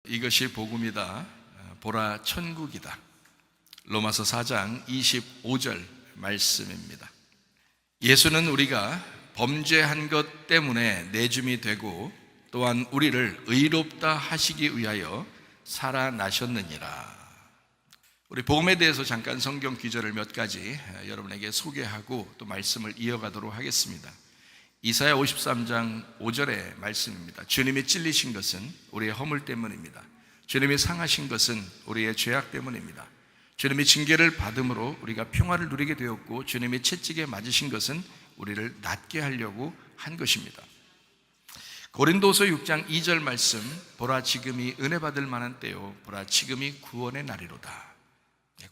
이것이 복음이다. 보라 천국이다. 로마서 4장 25절 말씀입니다. 예수는 우리가 범죄한 것 때문에 내줌이 되고 또한 우리를 의롭다 하시기 위하여 살아나셨느니라. 우리 복음에 대해서 잠깐 성경 기절을 몇 가지 여러분에게 소개하고 또 말씀을 이어가도록 하겠습니다. 이사야 53장 5절의 말씀입니다. 주님이 찔리신 것은 우리의 허물 때문입니다. 주님이 상하신 것은 우리의 죄악 때문입니다. 주님이 징계를 받음으로 우리가 평화를 누리게 되었고, 주님이 채찍에 맞으신 것은 우리를 낫게 하려고 한 것입니다. 고린도서 6장 2절 말씀, 보라 지금이 은혜 받을 만한 때요, 보라 지금이 구원의 날이로다.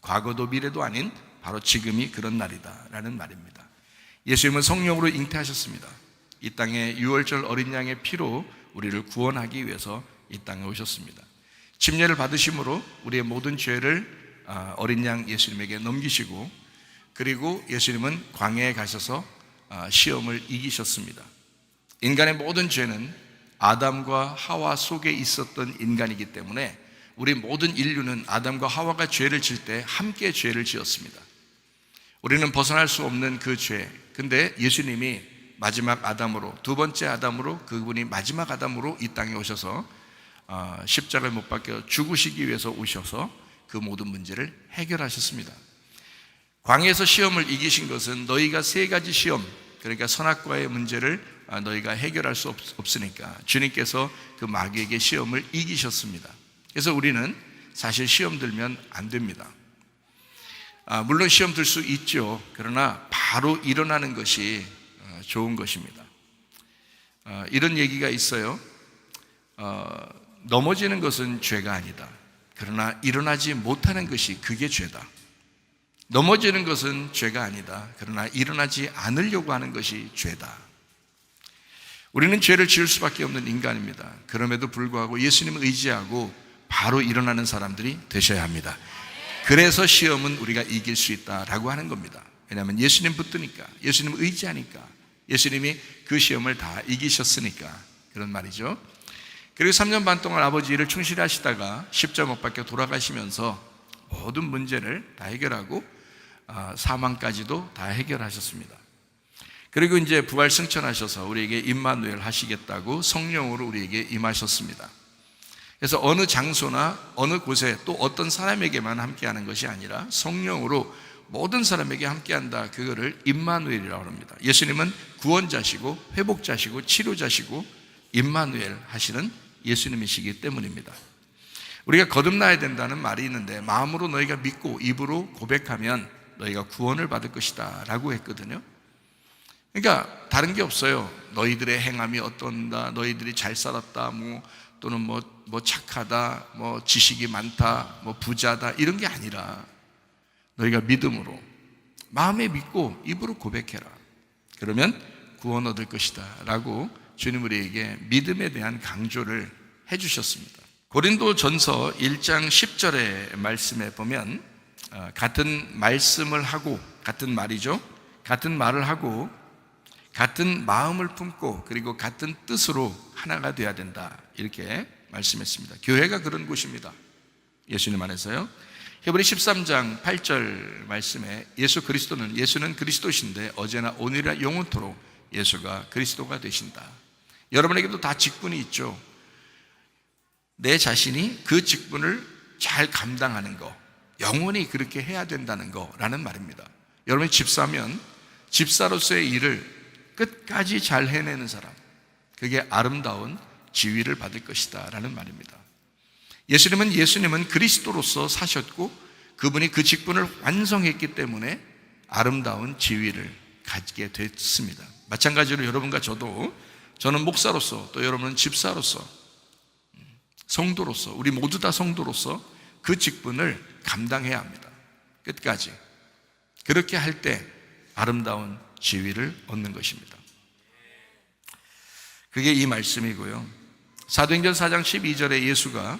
과거도 미래도 아닌 바로 지금이 그런 날이다 라는 말입니다. 예수님은 성령으로 잉태하셨습니다. 이 땅에 유월절 어린 양의 피로 우리를 구원하기 위해서 이 땅에 오셨습니다. 침례를 받으심으로 우리의 모든 죄를 어린 양 예수님에게 넘기시고, 그리고 예수님은 광야에 가셔서 시험을 이기셨습니다. 인간의 모든 죄는 아담과 하와 속에 있었던 인간이기 때문에 우리 모든 인류는 아담과 하와가 죄를 질 때 함께 죄를 지었습니다. 우리는 벗어날 수 없는 그 죄. 근데 예수님이 마지막 아담으로, 두 번째 아담으로, 그분이 마지막 아담으로 이 땅에 오셔서 십자가에 못 박혀 죽으시기 위해서 오셔서 그 모든 문제를 해결하셨습니다. 광야에서 시험을 이기신 것은 너희가 세 가지 시험, 그러니까 선악과의 문제를 너희가 해결할 수 없으니까 주님께서 그 마귀에게 시험을 이기셨습니다. 그래서 우리는 사실 시험 들면 안 됩니다. 물론 시험 들 수 있죠. 그러나 바로 일어나는 것이 좋은 것입니다. 이런 얘기가 있어요. 넘어지는 것은 죄가 아니다. 그러나 일어나지 못하는 것이 그게 죄다. 넘어지는 것은 죄가 아니다. 그러나 일어나지 않으려고 하는 것이 죄다. 우리는 죄를 지을 수밖에 없는 인간입니다. 그럼에도 불구하고 예수님을 의지하고 바로 일어나는 사람들이 되셔야 합니다. 그래서 시험은 우리가 이길 수 있다라고 하는 겁니다. 왜냐하면 예수님 붙드니까, 예수님 의지하니까, 예수님이 그 시험을 다 이기셨으니까 그런 말이죠. 그리고 3년 반 동안 아버지 일을 충실히 하시다가 십자가 못 박혀 돌아가시면서 모든 문제를 다 해결하고 사망까지도 다 해결하셨습니다. 그리고 이제 부활 승천하셔서 우리에게 임마누엘 하시겠다고 성령으로 우리에게 임하셨습니다. 그래서 어느 장소나 어느 곳에 또 어떤 사람에게만 함께하는 것이 아니라 성령으로 모든 사람에게 함께한다. 그거를 임마누엘이라고 합니다. 예수님은 구원자시고 회복자시고 치료자시고 임마누엘 하시는 예수님이시기 때문입니다. 우리가 거듭나야 된다는 말이 있는데, 마음으로 너희가 믿고 입으로 고백하면 너희가 구원을 받을 것이다 라고 했거든요. 그러니까 다른 게 없어요. 너희들의 행함이 어떤다, 너희들이 잘 살았다, 또는 뭐 착하다, 지식이 많다, 부자다, 이런 게 아니라 너희가 믿음으로, 마음에 믿고 입으로 고백해라. 그러면 구원 얻을 것이다 라고 주님 우리에게 믿음에 대한 강조를 해주셨습니다. 고린도 전서 1장 10절의 말씀에 보면 같은 말씀을 하고, 같은 말이죠, 같은 말을 하고 같은 마음을 품고 그리고 같은 뜻으로 하나가 되어야 된다, 이렇게 말씀했습니다. 교회가 그런 곳입니다. 예수님 안에서요. 히브리 13장 8절 말씀에 예수는 그리스도신데 어제나 오늘이나 영원토록 예수가 그리스도가 되신다. 여러분에게도 다 직분이 있죠. 내 자신이 그 직분을 잘 감당하는 거, 영원히 그렇게 해야 된다는 거라는 말입니다. 여러분이 집사면 집사로서의 일을 끝까지 잘 해내는 사람, 그게 아름다운 지위를 받을 것이다 라는 말입니다. 예수님은 그리스도로서 사셨고 그분이 그 직분을 완성했기 때문에 아름다운 지위를 가지게 됐습니다. 마찬가지로 여러분과 저는 목사로서, 또 여러분은 집사로서, 성도로서, 우리 모두 다 성도로서 그 직분을 감당해야 합니다. 끝까지. 그렇게 할 때 아름다운 지위를 얻는 것입니다. 그게 이 말씀이고요. 사도행전 4장 12절에 예수가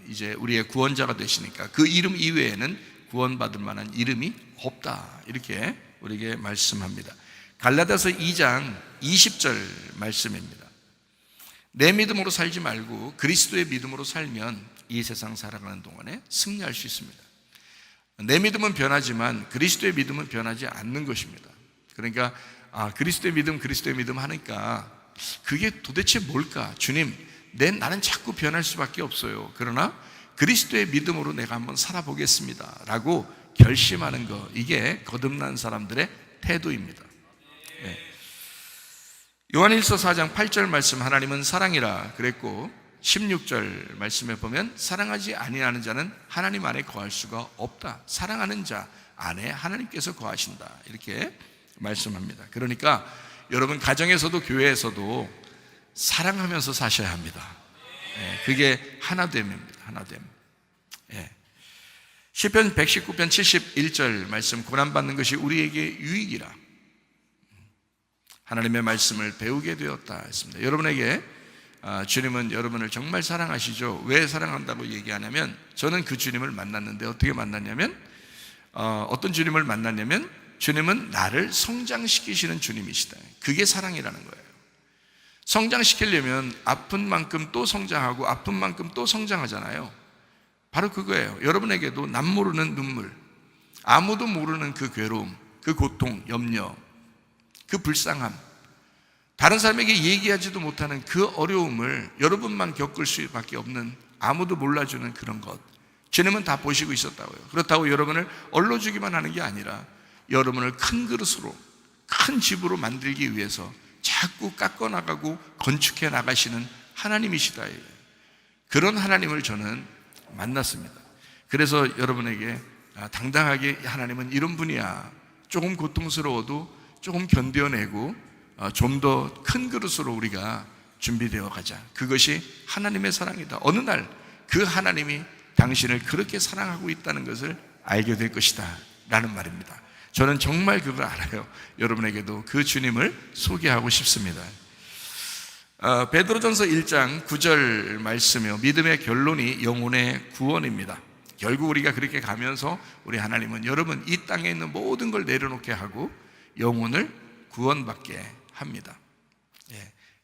이제 우리의 구원자가 되시니까 그 이름 이외에는 구원받을 만한 이름이 없다, 이렇게 우리에게 말씀합니다. 갈라디아서 2장 20절 말씀입니다. 내 믿음으로 살지 말고 그리스도의 믿음으로 살면 이 세상 살아가는 동안에 승리할 수 있습니다. 내 믿음은 변하지만 그리스도의 믿음은 변하지 않는 것입니다. 그러니까 그리스도의 믿음 하니까 그게 도대체 뭘까? 주님, 나는 자꾸 변할 수밖에 없어요. 그러나 그리스도의 믿음으로 내가 한번 살아보겠습니다 라고 결심하는 것, 이게 거듭난 사람들의 태도입니다. 네. 요한일서 4장 8절 말씀, 하나님은 사랑이라 그랬고 16절 말씀에 보면 사랑하지 아니하는 자는 하나님 안에 거할 수가 없다. 사랑하는 자 안에 하나님께서 거하신다, 이렇게 말씀합니다. 그러니까 여러분 가정에서도 교회에서도 사랑하면서 사셔야 합니다. 그게 하나됨입니다. 하나됨. 시편 119편 71절 말씀, 고난받는 것이 우리에게 유익이라 하나님의 말씀을 배우게 되었다 했습니다. 여러분에게 주님은 여러분을 정말 사랑하시죠. 왜 사랑한다고 얘기하냐면, 저는 그 주님을 만났는데 어떻게 만났냐면, 어떤 주님을 만났냐면 주님은 나를 성장시키시는 주님이시다. 그게 사랑이라는 거예요. 성장시키려면 아픈 만큼 또 성장하고 아픈 만큼 또 성장하잖아요. 바로 그거예요. 여러분에게도 남 모르는 눈물, 아무도 모르는 그 괴로움, 그 고통, 염려, 그 불쌍함, 다른 사람에게 얘기하지도 못하는 그 어려움을 여러분만 겪을 수밖에 없는, 아무도 몰라주는 그런 것, 주님은 다 보시고 있었다고요. 그렇다고 여러분을 얼러주기만 하는 게 아니라 여러분을 큰 그릇으로, 큰 집으로 만들기 위해서 자꾸 깎아나가고 건축해 나가시는 하나님이시다. 그런 하나님을 저는 만났습니다. 그래서 여러분에게 당당하게, 하나님은 이런 분이야, 조금 고통스러워도 조금 견뎌내고 좀 더 큰 그릇으로 우리가 준비되어 가자. 그것이 하나님의 사랑이다. 어느 날 그 하나님이 당신을 그렇게 사랑하고 있다는 것을 알게 될 것이다 라는 말입니다. 저는 정말 그걸 알아요. 여러분에게도 그 주님을 소개하고 싶습니다. 베드로전서 1장 9절 말씀이요, 믿음의 결론이 영혼의 구원입니다. 결국 우리가 그렇게 가면서 우리 하나님은 여러분 이 땅에 있는 모든 걸 내려놓게 하고 영혼을 구원받게 합니다.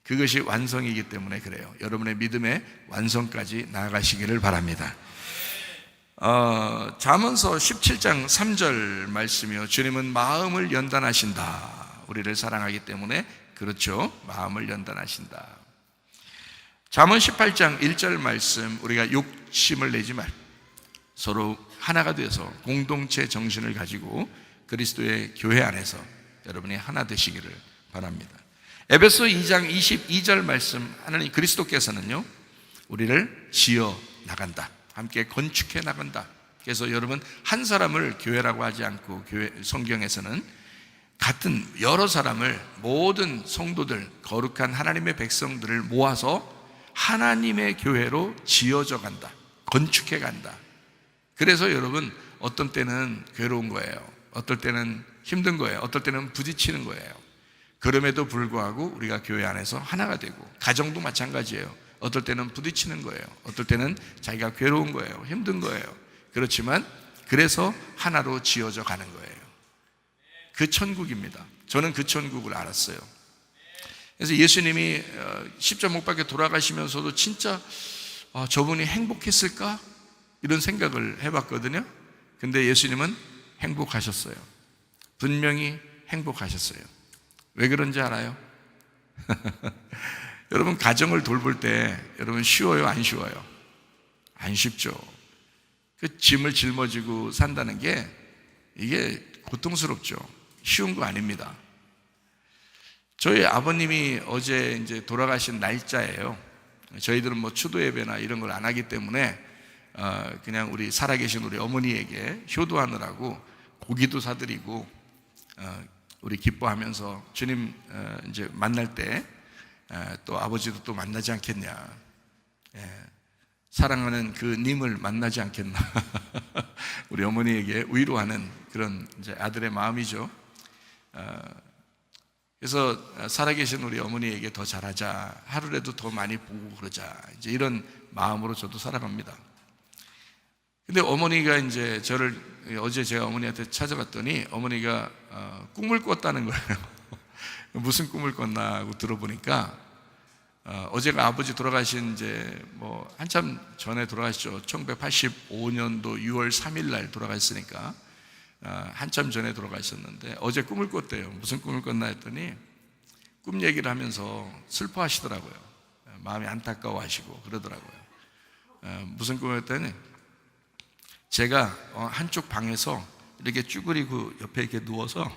그것이 완성이기 때문에 그래요. 여러분의 믿음의 완성까지 나아가시기를 바랍니다. 잠언서 17장 3절 말씀이요, 주님은 마음을 연단하신다. 우리를 사랑하기 때문에 그렇죠, 마음을 연단하신다. 잠언 18장 1절 말씀, 우리가 욕심을 내지 말고 서로 하나가 되어서 공동체 정신을 가지고 그리스도의 교회 안에서 여러분이 하나 되시기를 바랍니다. 에베소 2장 22절 말씀, 하나님 그리스도께서는요 우리를 지어 나간다, 함께 건축해 나간다. 그래서 여러분 한 사람을 교회라고 하지 않고, 교회 성경에서는 같은 여러 사람을, 모든 성도들, 거룩한 하나님의 백성들을 모아서 하나님의 교회로 지어져 간다, 건축해 간다. 그래서 여러분 어떤 때는 괴로운 거예요, 어떨 때는 힘든 거예요, 어떨 때는 부딪히는 거예요. 그럼에도 불구하고 우리가 교회 안에서 하나가 되고, 가정도 마찬가지예요. 어떨 때는 부딪히는 거예요, 어떨 때는 자기가 괴로운 거예요, 힘든 거예요. 그렇지만 그래서 하나로 지어져 가는 거예요. 그 천국입니다. 저는 그 천국을 알았어요. 그래서 예수님이 십자가 못 박혀 돌아가시면서도 진짜 저분이 행복했을까? 이런 생각을 해봤거든요. 근데 예수님은 행복하셨어요. 분명히 행복하셨어요. 왜 그런지 알아요? 여러분 가정을 돌볼 때 여러분 쉬워요, 안 쉬워요? 안 쉽죠. 그 짐을 짊어지고 산다는 게 이게 고통스럽죠. 쉬운 거 아닙니다. 저희 아버님이 어제 이제 돌아가신 날짜예요. 저희들은 뭐 추도 예배나 이런 걸 안 하기 때문에 그냥 우리 살아계신 우리 어머니에게 효도하느라고 고기도 사드리고 우리 기뻐하면서 주님 이제 만날 때 또 아버지도 또 만나지 않겠냐, 사랑하는 그 님을 만나지 않겠나 우리 어머니에게 위로하는 그런 이제 아들의 마음이죠. 그래서 살아계신 우리 어머니에게 더 잘하자, 하루라도 더 많이 보고 그러자, 이제 이런 마음으로 저도 살아갑니다. 근데 어머니가 이제 저를, 어제 제가 어머니한테 찾아갔더니 어머니가 꿈을 꿨다는 거예요. 무슨 꿈을 꿨나 하고 들어보니까 어제가 아버지 돌아가신 한참 전에 돌아가셨죠. 1985년도 6월 3일 날 돌아가셨으니까 한참 전에 돌아가셨는데 어제 꿈을 꿨대요. 무슨 꿈을 꿨나 했더니 꿈 얘기를 하면서 슬퍼하시더라고요. 마음이 안타까워하시고 그러더라고요. 무슨 꿈을 했더니 제가 한쪽 방에서 이렇게 쭈그리고 옆에 이렇게 누워서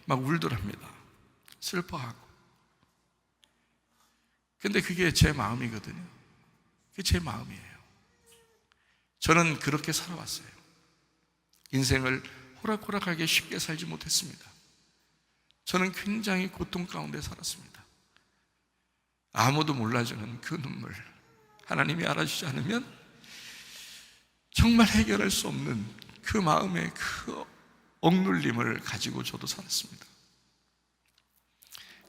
막 울더랍니다. 슬퍼하고. 근데 그게 제 마음이거든요. 그게 제 마음이에요. 저는 그렇게 살아왔어요. 인생을 호락호락하게 쉽게 살지 못했습니다. 저는 굉장히 고통 가운데 살았습니다. 아무도 몰라주는 그 눈물, 하나님이 알아주지 않으면 정말 해결할 수 없는 그 마음의 그 억눌림을 가지고 저도 살았습니다.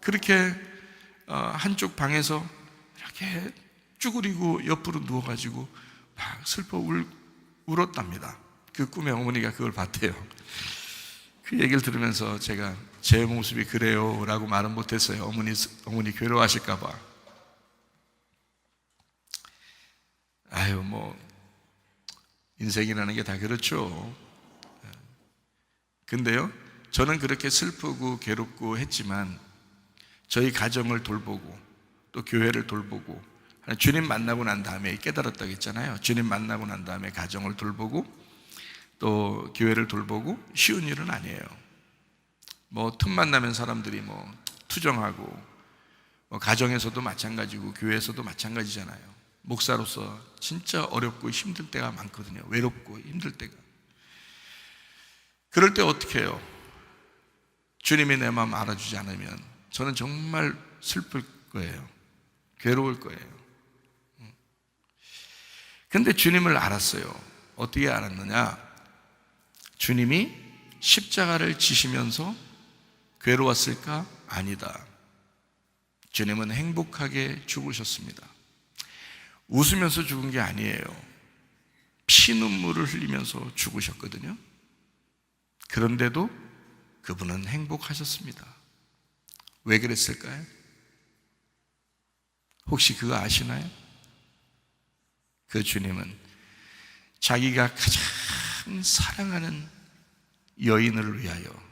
그렇게 한쪽 방에서 이렇게 쭈그리고 옆으로 누워가지고 막 슬퍼 울었답니다. 그 꿈에 어머니가 그걸 봤대요. 그 얘기를 들으면서 제가 제 모습이 그래요 라고 말은 못했어요. 어머니 괴로워하실까봐. 인생이라는 게 다 그렇죠. 근데요, 저는 그렇게 슬프고 괴롭고 했지만 저희 가정을 돌보고 또 교회를 돌보고 주님 만나고 난 다음에 깨달았다고 했잖아요. 주님 만나고 난 다음에 가정을 돌보고 또 교회를 돌보고 쉬운 일은 아니에요. 틈만 나면 사람들이 투정하고 가정에서도 마찬가지고 교회에서도 마찬가지잖아요. 목사로서 진짜 어렵고 힘들 때가 많거든요. 외롭고 힘들 때가. 그럴 때 어떻게 해요? 주님이 내 마음 알아주지 않으면 저는 정말 슬플 거예요. 괴로울 거예요. 근데 주님을 알았어요. 어떻게 알았느냐? 주님이 십자가를 지시면서 괴로웠을까? 아니다. 주님은 행복하게 죽으셨습니다. 웃으면서 죽은 게 아니에요. 피눈물을 흘리면서 죽으셨거든요. 그런데도 그분은 행복하셨습니다. 왜 그랬을까요? 혹시 그거 아시나요? 그 주님은 자기가 가장 사랑하는 여인을 위하여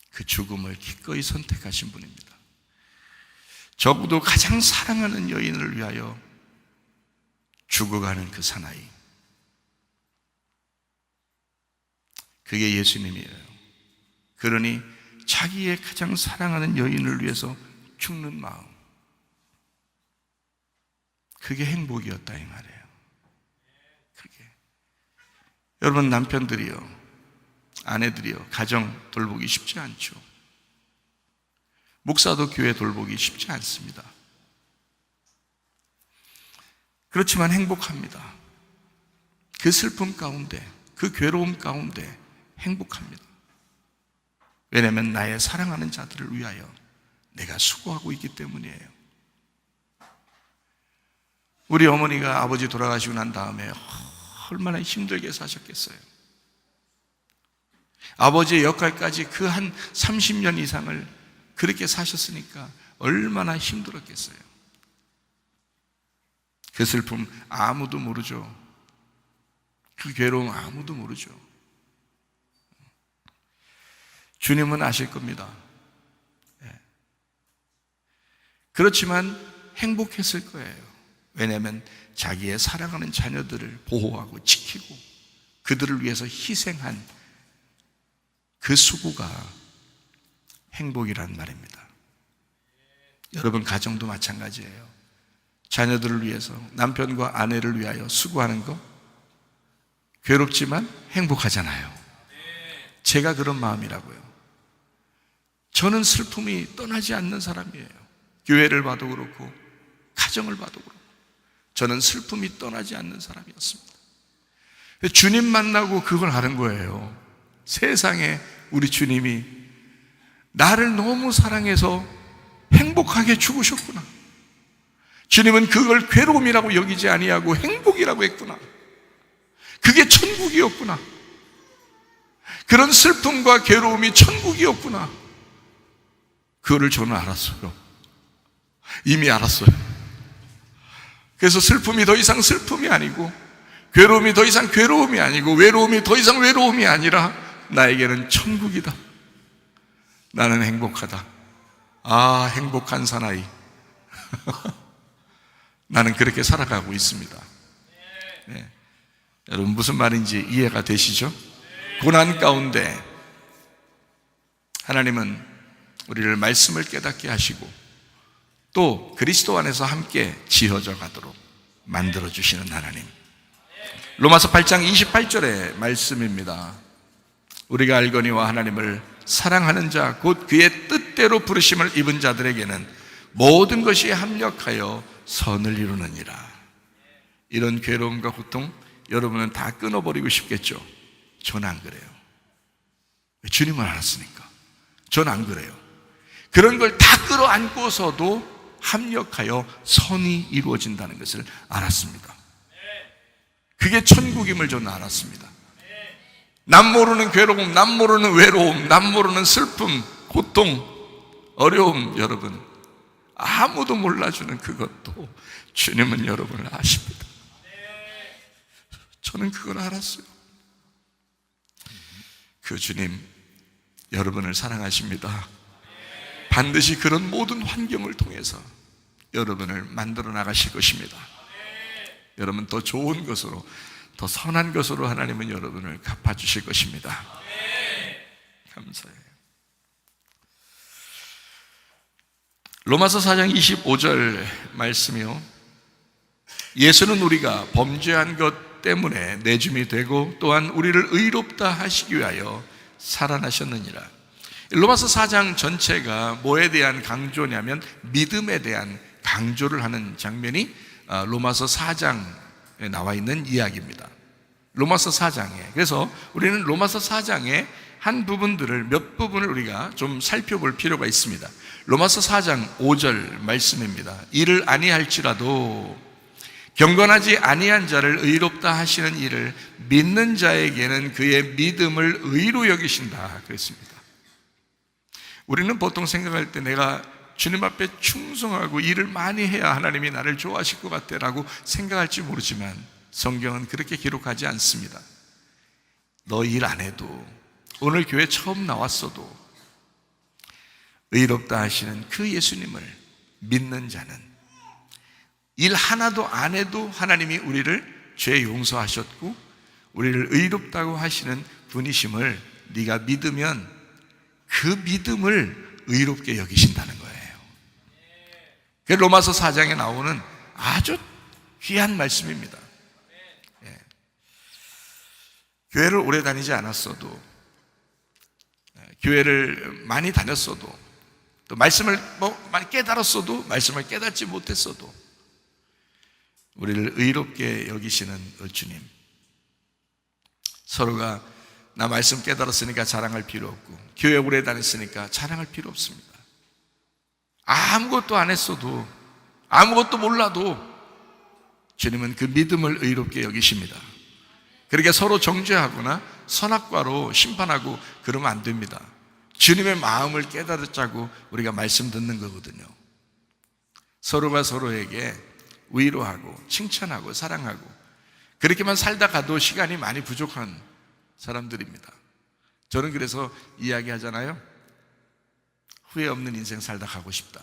그 죽음을 기꺼이 선택하신 분입니다. 적어도 가장 사랑하는 여인을 위하여 죽어가는 그 사나이, 그게 예수님이에요. 그러니 자기의 가장 사랑하는 여인을 위해서 죽는 마음, 그게 행복이었다 이 말이에요. 그게. 여러분, 남편들이요, 아내들이요, 가정 돌보기 쉽지 않죠. 목사도 교회 돌보기 쉽지 않습니다. 그렇지만 행복합니다. 그 슬픔 가운데, 그 괴로움 가운데 행복합니다. 왜냐하면 나의 사랑하는 자들을 위하여 내가 수고하고 있기 때문이에요. 우리 어머니가 아버지 돌아가시고 난 다음에 얼마나 힘들게 사셨겠어요. 아버지의 역할까지 그 한 30년 이상을 그렇게 사셨으니까 얼마나 힘들었겠어요. 그 슬픔 아무도 모르죠. 그 괴로움 아무도 모르죠. 주님은 아실 겁니다. 그렇지만 행복했을 거예요. 왜냐하면 자기의 사랑하는 자녀들을 보호하고 지키고 그들을 위해서 희생한 그 수고가 행복이란 말입니다. 여러분, 가정도 마찬가지예요. 자녀들을 위해서, 남편과 아내를 위하여 수고하는 거 괴롭지만 행복하잖아요. 제가 그런 마음이라고요. 저는 슬픔이 떠나지 않는 사람이에요. 교회를 봐도 그렇고 가정을 봐도 그렇고 저는 슬픔이 떠나지 않는 사람이었습니다. 주님 만나고 그걸 아는 거예요. 세상에 우리 주님이 나를 너무 사랑해서 행복하게 죽으셨구나. 주님은 그걸 괴로움이라고 여기지 아니하고 행복이라고 했구나. 그게 천국이었구나. 그런 슬픔과 괴로움이 천국이었구나. 그거를 저는 알았어요. 이미 알았어요. 그래서 슬픔이 더 이상 슬픔이 아니고, 괴로움이 더 이상 괴로움이 아니고, 외로움이 더 이상 외로움이 아니라 나에게는 천국이다. 나는 행복하다. 아, 행복한 사나이. 나는 그렇게 살아가고 있습니다. 네. 여러분, 무슨 말인지 이해가 되시죠? 고난 가운데 하나님은 우리를 말씀을 깨닫게 하시고 또 그리스도 안에서 함께 지어져 가도록 만들어주시는 하나님. 로마서 8장 28절의 말씀입니다. 우리가 알거니와 하나님을 사랑하는 자 곧 그의 뜻대로 부르심을 입은 자들에게는 모든 것이 합력하여 선을 이루느니라. 이런 괴로움과 고통 여러분은 다 끊어버리고 싶겠죠? 전 안 그래요. 주님을 알았으니까. 전 안 그래요. 그런 걸 다 끌어안고서도 합력하여 선이 이루어진다는 것을 알았습니다. 그게 천국임을 저는 알았습니다. 남 모르는 괴로움, 남 모르는 외로움, 남 모르는 슬픔, 고통, 어려움, 여러분 아무도 몰라주는 그것도 주님은 여러분을 아십니다. 저는 그걸 알았어요. 그 주님 여러분을 사랑하십니다. 반드시 그런 모든 환경을 통해서 여러분을 만들어 나가실 것입니다. 여러분 더 좋은 것으로, 더 선한 것으로 하나님은 여러분을 갚아주실 것입니다. 감사해요. 로마서 4장 25절 말씀이요, 예수는 우리가 범죄한 것 때문에 내줌이 되고 또한 우리를 의롭다 하시기 위하여 살아나셨느니라. 로마서 4장 전체가 뭐에 대한 강조냐면 믿음에 대한 강조를 하는 장면이 로마서 4장에 나와 있는 이야기입니다. 로마서 4장에. 그래서 우리는 로마서 4장의 한 부분들을, 몇 부분을 우리가 좀 살펴볼 필요가 있습니다. 로마서 4장 5절 말씀입니다. 이를 아니할지라도 경건하지 아니한 자를 의롭다 하시는 이를 믿는 자에게는 그의 믿음을 의로 여기신다 그랬습니다. 우리는 보통 생각할 때 내가 주님 앞에 충성하고 일을 많이 해야 하나님이 나를 좋아하실 것 같다라고 생각할지 모르지만 성경은 그렇게 기록하지 않습니다. 너 일 안 해도, 오늘 교회 처음 나왔어도 의롭다 하시는 그 예수님을 믿는 자는 일 하나도 안 해도 하나님이 우리를 죄 용서하셨고 우리를 의롭다고 하시는 분이심을 네가 믿으면 그 믿음을 의롭게 여기신다는 거예요. 로마서 4장에 나오는 아주 귀한 말씀입니다. 교회를 오래 다니지 않았어도, 교회를 많이 다녔어도, 또 말씀을 많이 깨달았어도, 말씀을 깨닫지 못했어도 우리를 의롭게 여기시는 주님, 서로가 나 말씀 깨달았으니까 자랑할 필요 없고 교회 오래 다녔으니까 자랑할 필요 없습니다. 아무것도 안 했어도, 아무것도 몰라도 주님은 그 믿음을 의롭게 여기십니다. 그러니까 서로 정죄하거나 선악과로 심판하고 그러면 안 됩니다. 주님의 마음을 깨달았자고 우리가 말씀 듣는 거거든요. 서로가 서로에게 위로하고 칭찬하고 사랑하고 그렇게만 살다 가도 시간이 많이 부족한 사람들입니다. 저는 그래서 이야기하잖아요. 후회 없는 인생 살다 가고 싶다.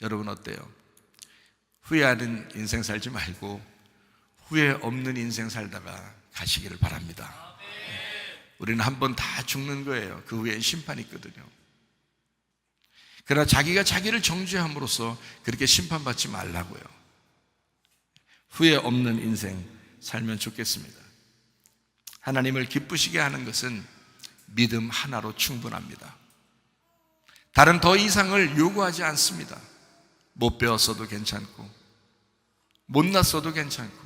여러분 어때요? 후회하는 인생 살지 말고 후회 없는 인생 살다가 가시기를 바랍니다. 우리는 한 번 다 죽는 거예요. 그 후엔 심판이 있거든요. 그러나 자기가 자기를 정죄함으로써 그렇게 심판받지 말라고요. 후회 없는 인생 살면 좋겠습니다. 하나님을 기쁘시게 하는 것은 믿음 하나로 충분합니다. 다른 더 이상을 요구하지 않습니다. 못 배웠어도 괜찮고 못났어도 괜찮고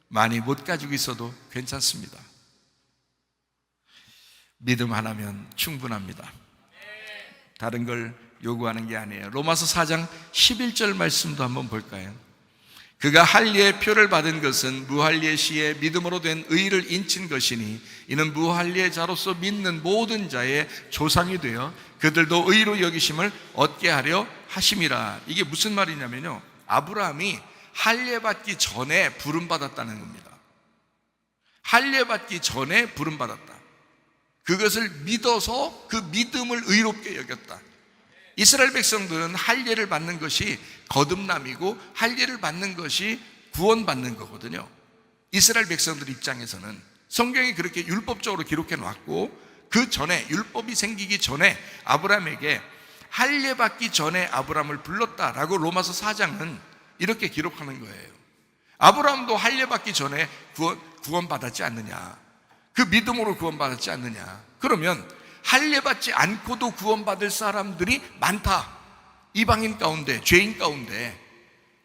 많이 못 가지고 있어도 괜찮습니다. 믿음 하나면 충분합니다. 다른 걸 요구하는 게 아니에요. 로마서 4장 11절 말씀도 한번 볼까요? 그가 할례의 표를 받은 것은 무할례 시에 믿음으로 된 의를 인친 것이니 이는 무할례 자로서 믿는 모든 자의 조상이 되어 그들도 의로 여기심을 얻게 하려 하심이라. 이게 무슨 말이냐면요, 아브라함이 할례 받기 전에 부름 받았다는 겁니다. 할례 받기 전에 부름 받았다. 그것을 믿어서 그 믿음을 의롭게 여겼다. 이스라엘 백성들은 할례를 받는 것이 거듭남이고 할례를 받는 것이 구원받는 거거든요. 이스라엘 백성들 입장에서는 성경이 그렇게 율법적으로 기록해 놨고, 그 전에 율법이 생기기 전에 아브라함에게 할례 받기 전에 아브라함을 불렀다라고 로마서 4장은 이렇게 기록하는 거예요. 아브라함도 할례 받기 전에 구원받았지 않느냐, 그 믿음으로 구원받았지 않느냐. 그러면 할례 받지 않고도 구원받을 사람들이 많다. 이방인 가운데, 죄인 가운데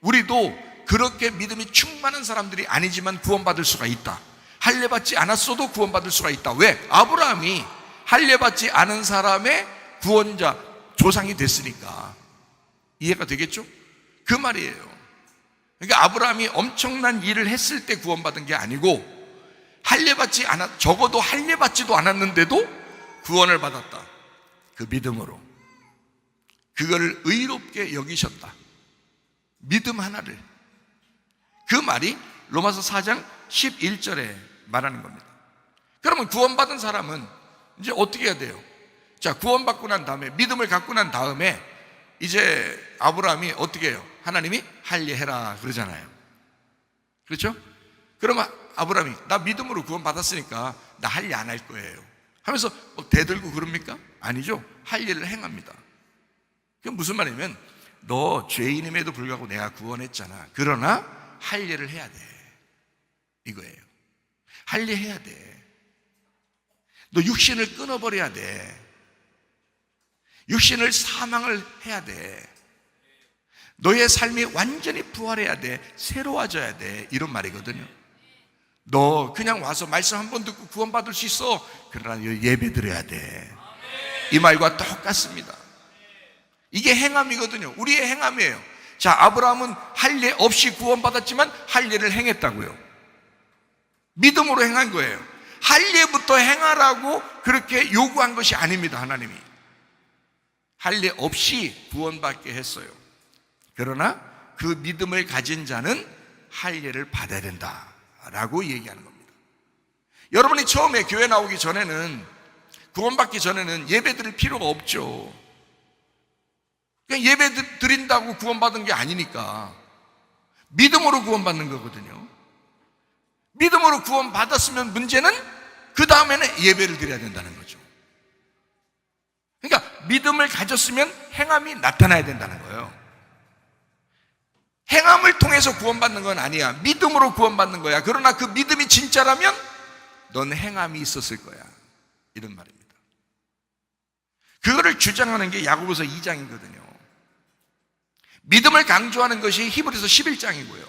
우리도 그렇게 믿음이 충만한 사람들이 아니지만 구원받을 수가 있다. 할례 받지 않았어도 구원받을 수가 있다. 왜? 아브라함이 할례 받지 않은 사람의 구원자, 조상이 됐으니까. 이해가 되겠죠? 그 말이에요. 그러니까 아브라함이 엄청난 일을 했을 때 구원받은 게 아니고, 적어도 할례 받지도 않았는데도 구원을 받았다. 그 믿음으로. 그걸 의롭게 여기셨다. 믿음 하나를. 그 말이 로마서 4장 11절에 말하는 겁니다. 그러면 구원받은 사람은 이제 어떻게 해야 돼요? 자, 구원받고 난 다음에, 믿음을 갖고 난 다음에 이제 아브라함이 어떻게 해요? 하나님이 할례해라 그러잖아요. 그렇죠? 그러면 아브라함이 나 믿음으로 구원받았으니까 나 할례 안 할 거예요 하면서 대들고 그럽니까? 아니죠. 할례를 행합니다. 그게 무슨 말이냐면, 너 죄인임에도 불구하고 내가 구원했잖아. 그러나 할례를 해야 돼. 이거예요. 할례해야 돼. 너 육신을 끊어버려야 돼. 육신을 사망을 해야 돼. 너의 삶이 완전히 부활해야 돼. 새로워져야 돼. 이런 말이거든요. 너 그냥 와서 말씀 한 번 듣고 구원받을 수 있어. 그러나 예배 드려야 돼. 이 말과 똑같습니다. 이게 행함이거든요. 우리의 행함이에요. 자, 아브라함은 할례 없이 구원받았지만 할례를 행했다고요. 믿음으로 행한 거예요. 할례부터 행하라고 그렇게 요구한 것이 아닙니다. 하나님이 할례 없이 구원받게 했어요. 그러나 그 믿음을 가진 자는 할례를 받아야 된다라고 얘기하는 겁니다. 여러분이 처음에 교회 나오기 전에는, 구원받기 전에는 예배 드릴 필요가 없죠. 그냥 예배 드린다고 구원받은 게 아니니까 믿음으로 구원받는 거거든요. 믿음으로 구원받았으면 문제는 그 다음에는 예배를 드려야 된다는 거죠. 그러니까 믿음을 가졌으면 행함이 나타나야 된다는 거예요. 행함을 통해서 구원받는 건 아니야. 믿음으로 구원받는 거야. 그러나 그 믿음이 진짜라면 넌 행함이 있었을 거야. 이런 말입니다. 그거를 주장하는 게 야고보서 2장이거든요. 믿음을 강조하는 것이 히브리서 11장이고요.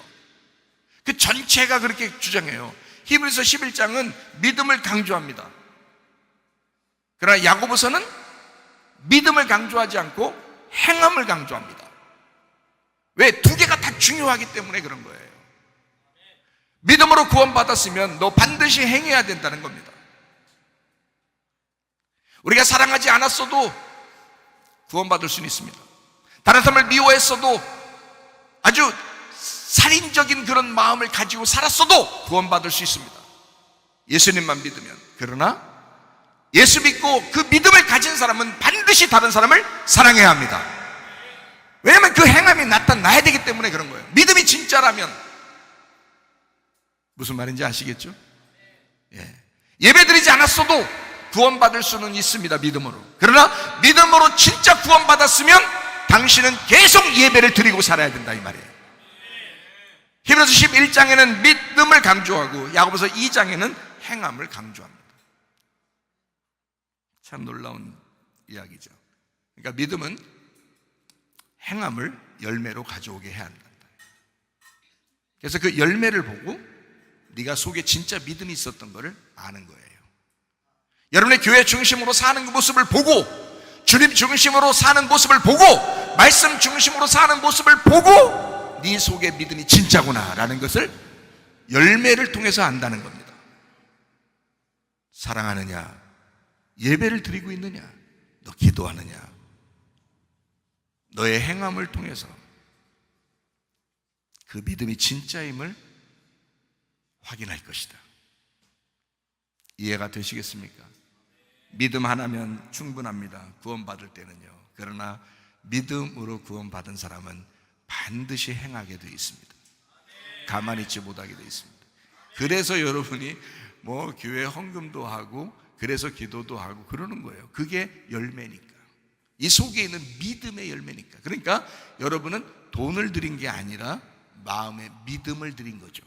그 전체가 그렇게 주장해요. 히브리서 11장은 믿음을 강조합니다. 그러나 야고보서는 믿음을 강조하지 않고 행함을 강조합니다. 왜? 두 개가 다 중요하기 때문에 그런 거예요. 믿음으로 구원받았으면 너 반드시 행해야 된다는 겁니다. 우리가 사랑하지 않았어도 구원받을 수는 있습니다. 다른 사람을 미워했어도, 아주 살인적인 그런 마음을 가지고 살았어도 구원받을 수 있습니다. 예수님만 믿으면. 그러나 예수 믿고 그 믿음을 가진 사람은 반드시 다른 사람을 사랑해야 합니다. 왜냐하면 그 행함이 나타나야 되기 때문에 그런 거예요. 믿음이 진짜라면. 무슨 말인지 아시겠죠? 예배드리지 않았어도 구원받을 수는 있습니다. 믿음으로. 그러나 믿음으로 진짜 구원받았으면 당신은 계속 예배를 드리고 살아야 된다, 이 말이에요. 히브리서 11장에는 믿음을 강조하고 야고보서 2장에는 행함을 강조합니다. 참 놀라운 이야기죠. 그러니까 믿음은 행함을 열매로 가져오게 해야 한다. 그래서 그 열매를 보고 네가 속에 진짜 믿음이 있었던 것을 아는 거예요. 여러분의 교회 중심으로 사는 그 모습을 보고, 주님 중심으로 사는 모습을 보고, 말씀 중심으로 사는 모습을 보고 네 속의 믿음이 진짜구나 라는 것을 열매를 통해서 안다는 겁니다. 사랑하느냐? 예배를 드리고 있느냐? 너 기도하느냐? 너의 행함을 통해서 그 믿음이 진짜임을 확인할 것이다. 이해가 되시겠습니까? 믿음 하나면 충분합니다. 구원받을 때는요. 그러나 믿음으로 구원받은 사람은 반드시 행하게 되어 있습니다. 가만히 있지 못하게 되어 있습니다. 그래서 여러분이 뭐 교회 헌금도 하고 그래서 기도도 하고 그러는 거예요. 그게 열매니까. 이 속에 있는 믿음의 열매니까. 그러니까 여러분은 돈을 드린 게 아니라 마음의 믿음을 드린 거죠.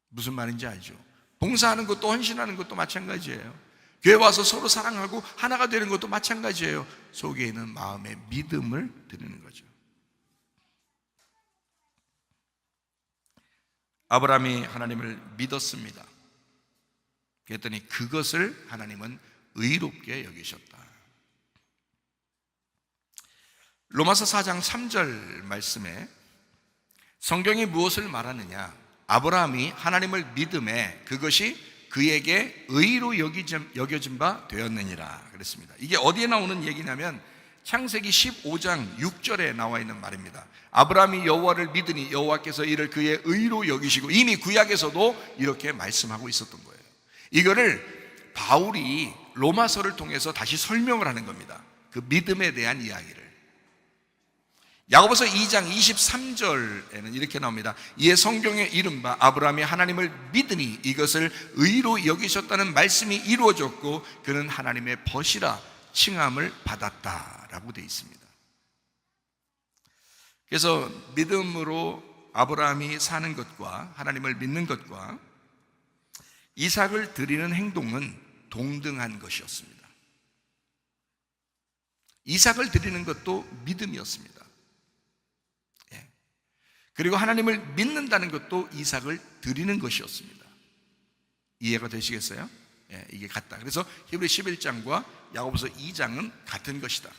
무슨 말인지 알죠? 봉사하는 것도 헌신하는 것도 마찬가지예요. 교회 와서 서로 사랑하고 하나가 되는 것도 마찬가지예요. 속에 있는 마음의 믿음을 드리는 거죠. 아브라함이 하나님을 믿었습니다. 그랬더니 그것을 하나님은 의롭게 여기셨다. 로마서 4장 3절 말씀에 성경이 무엇을 말하느냐? 아브라함이 하나님을 믿음에 그것이 그에게 의로 여겨진 바 되었느니라 그랬습니다. 이게 어디에 나오는 얘기냐면 창세기 15장 6절에 나와 있는 말입니다. 아브라함이 여호와를 믿으니 여호와께서 이를 그의 의로 여기시고, 이미 구약에서도 이렇게 말씀하고 있었던 거예요. 이거를 바울이 로마서를 통해서 다시 설명을 하는 겁니다. 그 믿음에 대한 이야기를. 야고보서 2장 23절에는 이렇게 나옵니다. 이에 성경에 이른바 아브라함이 하나님을 믿으니 이것을 의로 여기셨다는 말씀이 이루어졌고 그는 하나님의 벗이라 칭함을 받았다라고 되어 있습니다. 그래서 믿음으로 아브라함이 사는 것과 하나님을 믿는 것과 이삭을 드리는 행동은 동등한 것이었습니다. 이삭을 드리는 것도 믿음이었습니다. 그리고 하나님을 믿는다는 것도 이삭을 드리는 것이었습니다. 이해가 되시겠어요? 이게 같다. 그래서 히브리 11장과 야고보서 2장은 같은 것이다.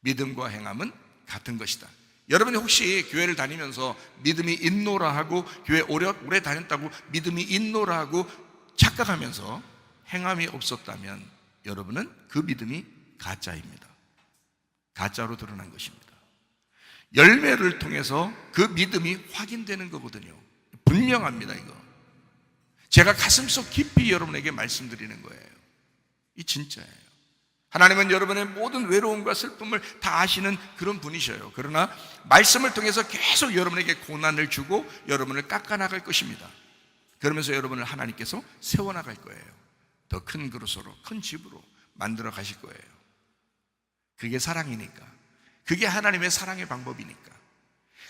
믿음과 행함은 같은 것이다. 여러분이 혹시 교회를 다니면서 믿음이 있노라 하고 교회 오래 다녔다고 믿음이 있노라 하고 착각하면서 행함이 없었다면 여러분은 그 믿음이 가짜입니다. 가짜로 드러난 것입니다. 열매를 통해서 그 믿음이 확인되는 거거든요. 분명합니다. 이거 제가 가슴속 깊이 여러분에게 말씀드리는 거예요. 이 진짜예요. 하나님은 여러분의 모든 외로움과 슬픔을 다 아시는 그런 분이셔요. 그러나 말씀을 통해서 계속 여러분에게 고난을 주고 여러분을 깎아나갈 것입니다. 그러면서 여러분을 하나님께서 세워나갈 거예요. 더 큰 그릇으로, 큰 집으로 만들어 가실 거예요. 그게 사랑이니까. 그게 하나님의 사랑의 방법이니까.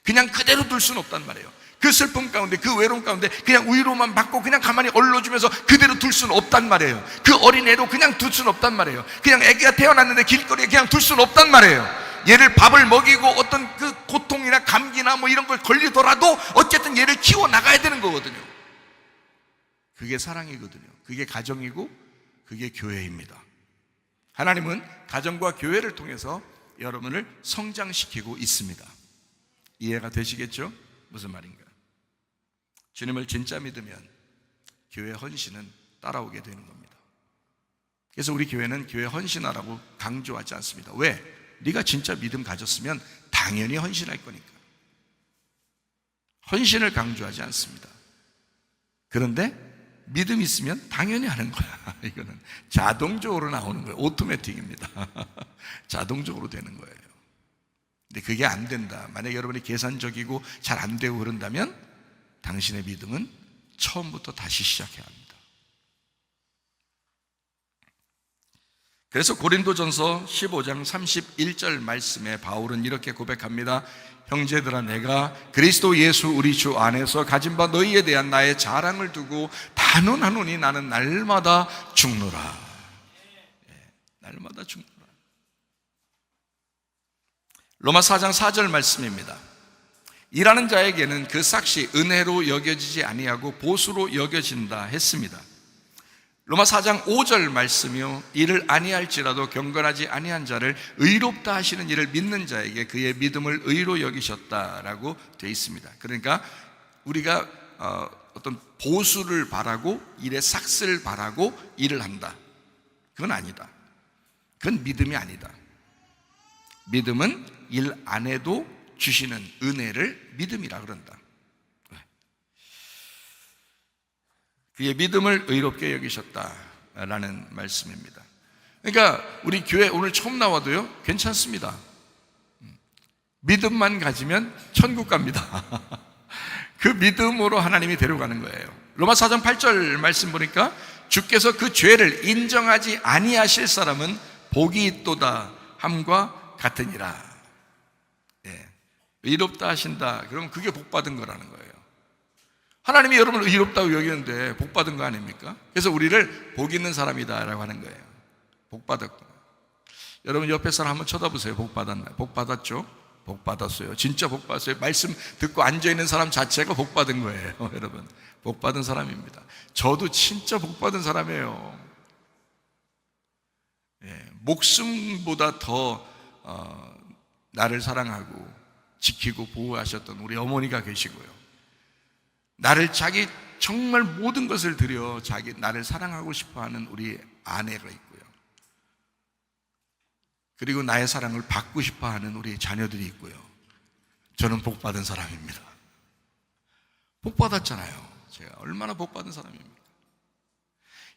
그냥 그대로 둘 수는 없단 말이에요. 그 슬픔 가운데, 그 외로움 가운데 그냥 위로만 받고 그냥 가만히 얼러주면서 그대로 둘 수는 없단 말이에요. 그 어린애로 그냥 둘 수는 없단 말이에요. 그냥 애기가 태어났는데 길거리에 그냥 둘 수는 없단 말이에요. 얘를 밥을 먹이고 어떤 그 고통이나 감기나 뭐 이런 걸 걸리더라도 어쨌든 얘를 키워나가야 되는 거거든요. 그게 사랑이거든요. 그게 가정이고 그게 교회입니다. 하나님은 가정과 교회를 통해서 여러분을 성장시키고 있습니다. 이해가 되시겠죠? 무슨 말인가? 주님을 진짜 믿으면 교회 헌신은 따라오게 되는 겁니다. 그래서 우리 교회는 교회 헌신하라고 강조하지 않습니다. 왜? 네가 진짜 믿음 가졌으면 당연히 헌신할 거니까. 헌신을 강조하지 않습니다. 그런데 믿음이 있으면 당연히 하는 거야. 이거는 자동적으로 나오는 거예요. 오토매틱입니다. 자동적으로 되는 거예요. 근데 그게 안 된다. 만약 여러분이 계산적이고 잘 안 되고 그런다면 당신의 믿음은 처음부터 다시 시작해야 합니다. 그래서 고린도전서 15장 31절 말씀에 바울은 이렇게 고백합니다. 형제들아, 내가 그리스도 예수 우리 주 안에서 가진 바 너희에 대한 나의 자랑을 두고 단언하노니 나는 날마다 죽노라. 날마다 죽노라. 로마 4장 4절 말씀입니다. 일하는 자에게는 그 삭시 은혜로 여겨지지 아니하고 보수로 여겨진다 했습니다. 로마 4장 5절 말씀이요, 이를 아니할지라도 경건하지 아니한 자를 의롭다 하시는 이를 믿는 자에게 그의 믿음을 의로 여기셨다라고 되어 있습니다. 그러니까 우리가 어떤 보수를 바라고 일의 삭스를 바라고 일을 한다, 그건 아니다. 그건 믿음이 아니다. 믿음은 일 안 해도 주시는 은혜를 믿음이라 그런다. 그의 믿음을 의롭게 여기셨다라는 말씀입니다. 그러니까 우리 교회 오늘 처음 나와도요, 괜찮습니다. 믿음만 가지면 천국 갑니다. 그 믿음으로 하나님이 데려가는 거예요. 로마 4장 8절 말씀 보니까 주께서 그 죄를 인정하지 아니하실 사람은 복이 있도다 함과 같으니라. 예. 의롭다 하신다, 그러면 그게 복받은 거라는 거예요. 하나님이 여러분을 의롭다고 여기는데 복받은 거 아닙니까? 그래서 우리를 복 있는 사람이다라고 하는 거예요. 복받았구나. 여러분 옆에 사람 한번 쳐다보세요. 복받았나요? 복받았죠? 복받았어요. 진짜 복받았어요. 말씀 듣고 앉아있는 사람 자체가 복받은 거예요. 여러분, 복받은 사람입니다. 저도 진짜 복받은 사람이에요. 예, 목숨보다 더 나를 사랑하고 지키고 보호하셨던 우리 어머니가 계시고요, 나를 자기 정말 모든 것을 들여 나를 사랑하고 싶어하는 우리 아내가 있고요, 그리고 나의 사랑을 받고 싶어하는 우리 자녀들이 있고요. 저는 복받은 사람입니다. 복받았잖아요. 제가 얼마나 복받은 사람입니까?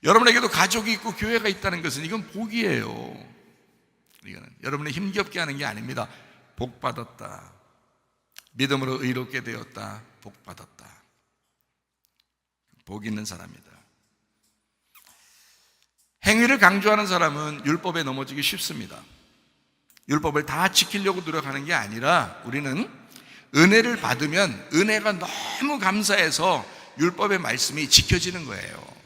여러분에게도 가족이 있고 교회가 있다는 것은 이건 복이에요. 이거는 여러분을 힘겹게 하는 게 아닙니다. 복받았다, 믿음으로 의롭게 되었다, 복받았다, 복 있는 사람이다. 행위를 강조하는 사람은 율법에 넘어지기 쉽습니다. 율법을 다 지키려고 노력하는 게 아니라 우리는 은혜를 받으면 은혜가 너무 감사해서 율법의 말씀이 지켜지는 거예요.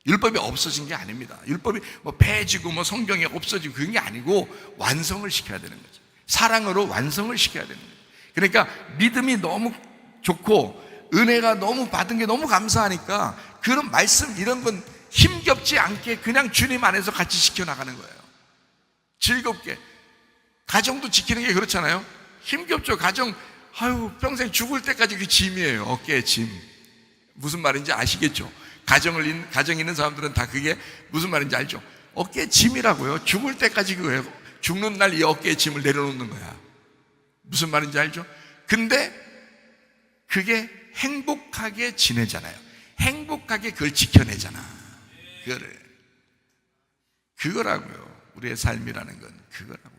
율법이 없어진 게 아닙니다. 율법이 폐지고 성경이 없어지고 그런 게 아니고 완성을 시켜야 되는 거죠. 사랑으로 완성을 시켜야 되는 거예요. 그러니까 믿음이 너무 좋고 은혜가 너무 받은 게 너무 감사하니까 그런 말씀 이런 건 힘겹지 않게 그냥 주님 안에서 같이 지켜나가는 거예요. 즐겁게. 가정도 지키는 게 그렇잖아요. 힘겹죠. 가정, 평생 죽을 때까지 그 짐이에요. 어깨에 짐. 무슨 말인지 아시겠죠? 가정 있는 사람들은 다 그게 무슨 말인지 알죠? 어깨에 짐이라고요. 죽을 때까지 그거예요. 죽는 날 이 어깨에 짐을 내려놓는 거야. 무슨 말인지 알죠? 근데 그게 행복하게 지내잖아요. 행복하게 그걸 지켜내잖아. 그거라고요. 우리의 삶이라는 건 그거라고요.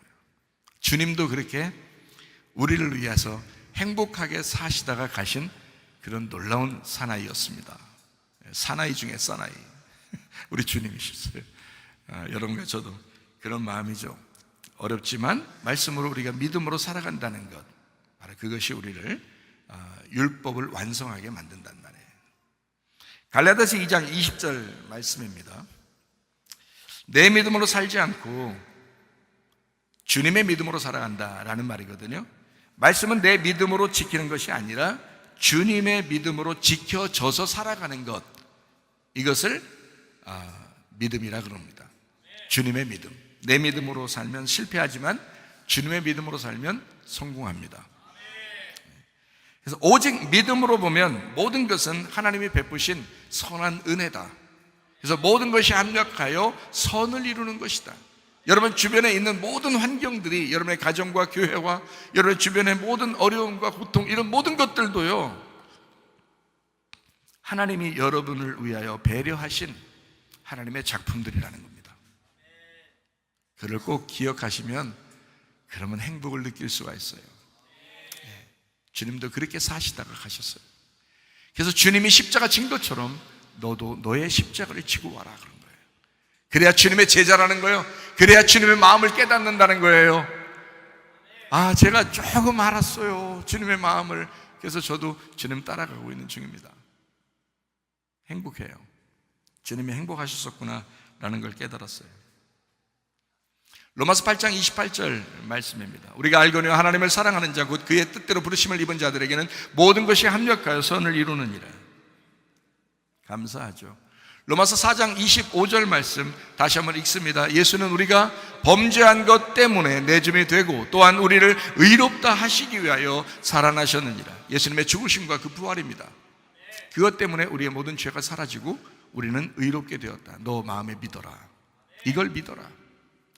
주님도 그렇게 우리를 위해서 행복하게 사시다가 가신 그런 놀라운 사나이였습니다. 사나이 중에 사나이. 우리 주님이셨어요. 여러분과 저도 그런 마음이죠. 어렵지만 말씀으로 우리가 믿음으로 살아간다는 것, 바로 그것이 우리를 율법을 완성하게 만든단 말이에요. 갈라디아서 2장 20절 말씀입니다. 내 믿음으로 살지 않고 주님의 믿음으로 살아간다라는 말이거든요. 말씀은 내 믿음으로 지키는 것이 아니라 주님의 믿음으로 지켜져서 살아가는 것, 이것을 믿음이라 그럽니다. 주님의 믿음. 내 믿음으로 살면 실패하지만 주님의 믿음으로 살면 성공합니다. 그래서 오직 믿음으로 보면 모든 것은 하나님이 베푸신 선한 은혜다. 그래서 모든 것이 합력하여 선을 이루는 것이다. 여러분 주변에 있는 모든 환경들이, 여러분의 가정과 교회와 여러분 주변의 모든 어려움과 고통, 이런 모든 것들도요, 하나님이 여러분을 위하여 배려하신 하나님의 작품들이라는 겁니다. 그를 꼭 기억하시면 그러면 행복을 느낄 수가 있어요. 주님도 그렇게 사시다가 가셨어요. 그래서 주님이 십자가 진 것처럼 너도 너의 십자가를 지고 와라 그런 거예요. 그래야 주님의 제자라는 거예요. 그래야 주님의 마음을 깨닫는다는 거예요. 제가 조금 알았어요, 주님의 마음을. 그래서 저도 주님 따라가고 있는 중입니다. 행복해요. 주님이 행복하셨었구나 라는 걸 깨달았어요. 로마서 8장 28절 말씀입니다. 우리가 알거니와 하나님을 사랑하는 자 곧 그의 뜻대로 부르심을 입은 자들에게는 모든 것이 합력하여 선을 이루느니라. 감사하죠. 로마서 4장 25절 말씀 다시 한번 읽습니다. 예수는 우리가 범죄한 것 때문에 내줌이 되고 또한 우리를 의롭다 하시기 위하여 살아나셨느니라. 예수님의 죽으심과 그 부활입니다. 그것 때문에 우리의 모든 죄가 사라지고 우리는 의롭게 되었다. 너 마음에 믿어라. 이걸 믿어라.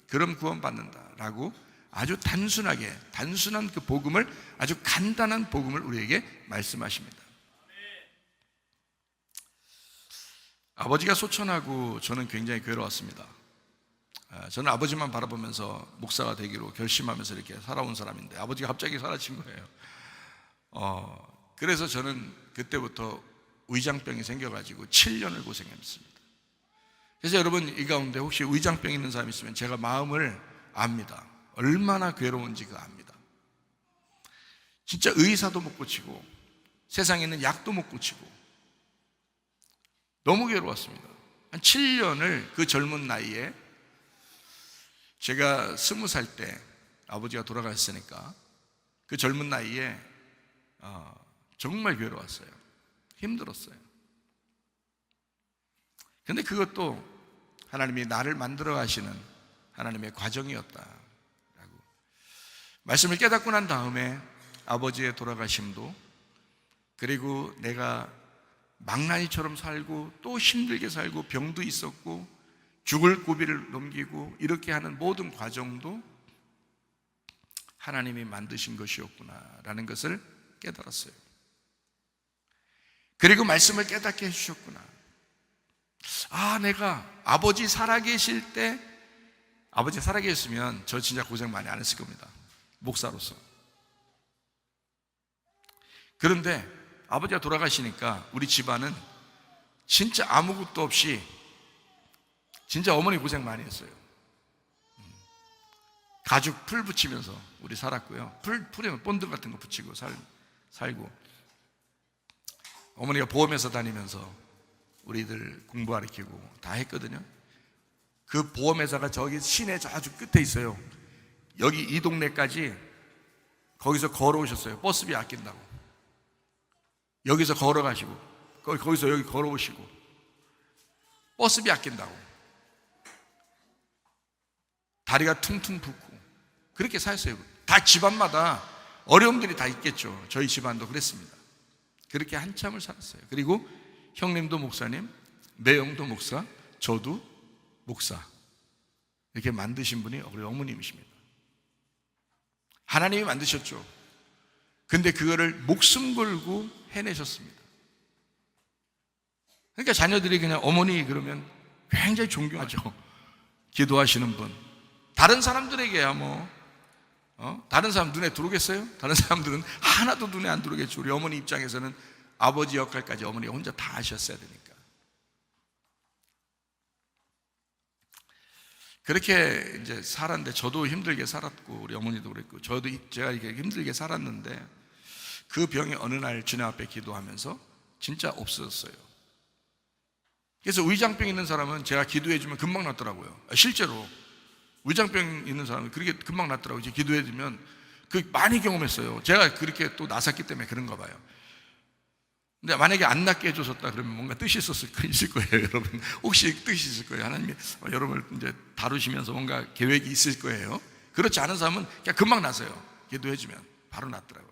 그럼 구원받는다라고 아주 단순한 그 복음을, 아주 간단한 복음을 우리에게 말씀하십니다. 아버지가 소천하고 저는 굉장히 괴로웠습니다. 저는 아버지만 바라보면서 목사가 되기로 결심하면서 이렇게 살아온 사람인데 아버지가 갑자기 사라진 거예요. 그래서 저는 그때부터 위장병이 생겨가지고 7년을 고생했습니다. 그래서 여러분 이 가운데 혹시 위장병 있는 사람 있으면 제가 마음을 압니다. 얼마나 괴로운지 그 압니다. 진짜 의사도 못 고치고 세상에 있는 약도 못 고치고 너무 괴로웠습니다. 한 7년을 그 젊은 나이에, 제가 20살 때 아버지가 돌아가셨으니까 그 젊은 나이에 정말 괴로웠어요. 힘들었어요. 근데 그것도 하나님이 나를 만들어 가시는 하나님의 과정이었다라고 말씀을 깨닫고 난 다음에 아버지의 돌아가심도, 그리고 내가 망나니처럼 살고 또 힘들게 살고 병도 있었고 죽을 고비를 넘기고 이렇게 하는 모든 과정도 하나님이 만드신 것이었구나라는 것을 깨달았어요. 그리고 말씀을 깨닫게 해주셨구나. 내가 아버지 살아계실 때, 아버지 살아계셨으면 저 진짜 고생 많이 안 했을 겁니다. 목사로서. 그런데 아버지가 돌아가시니까 우리 집안은 진짜 아무것도 없이 진짜 어머니 고생 많이 했어요. 가죽 풀 붙이면서 우리 살았고요. 풀에 본드 같은 거 붙이고 살고, 어머니가 보험회사 다니면서 우리들 공부가르치고 다 했거든요. 그 보험회사가 저기 시내 아주 끝에 있어요. 여기 이 동네까지 거기서 걸어오셨어요. 버스비 아낀다고. 여기서 걸어가시고 거기서 여기 걸어오시고 버스비 아낀다고 다리가 퉁퉁 붓고 그렇게 사셨어요. 다 집안마다 어려움들이 다 있겠죠. 저희 집안도 그랬습니다. 그렇게 한참을 살았어요. 그리고 형님도 목사님, 매형도 목사, 저도 목사, 이렇게 만드신 분이 우리 어머님이십니다. 하나님이 만드셨죠. 근데 그거를 목숨 걸고 해내셨습니다. 그러니까 자녀들이 그냥 어머니 그러면 굉장히 존경하죠. 기도하시는 분. 다른 사람들에게야 다른 사람 눈에 들어오겠어요? 다른 사람들은 하나도 눈에 안 들어오겠죠. 우리 어머니 입장에서는 아버지 역할까지 어머니가 혼자 다 하셨어야 되니까. 그렇게 이제 살았는데, 저도 힘들게 살았고 우리 어머니도 그랬고 제가 이렇게 힘들게 살았는데, 그 병이 어느 날 주님 앞에 기도하면서 진짜 없어졌어요. 그래서 위장병 있는 사람은 제가 기도해주면 금방 낫더라고요. 실제로 위장병 있는 사람은 그렇게 금방 낫더라고요. 이제 기도해주면 많이 경험했어요. 제가 그렇게 또 나섰기 때문에 그런가 봐요. 근데 만약에 안 낫게 해줬었다 그러면 뭔가 뜻이 있을 거예요, 여러분. 혹시 뜻이 있을 거예요. 하나님이 여러분을 이제 다루시면서 뭔가 계획이 있을 거예요. 그렇지 않은 사람은 그냥 금방 나서요. 기도해주면 바로 낫더라고요.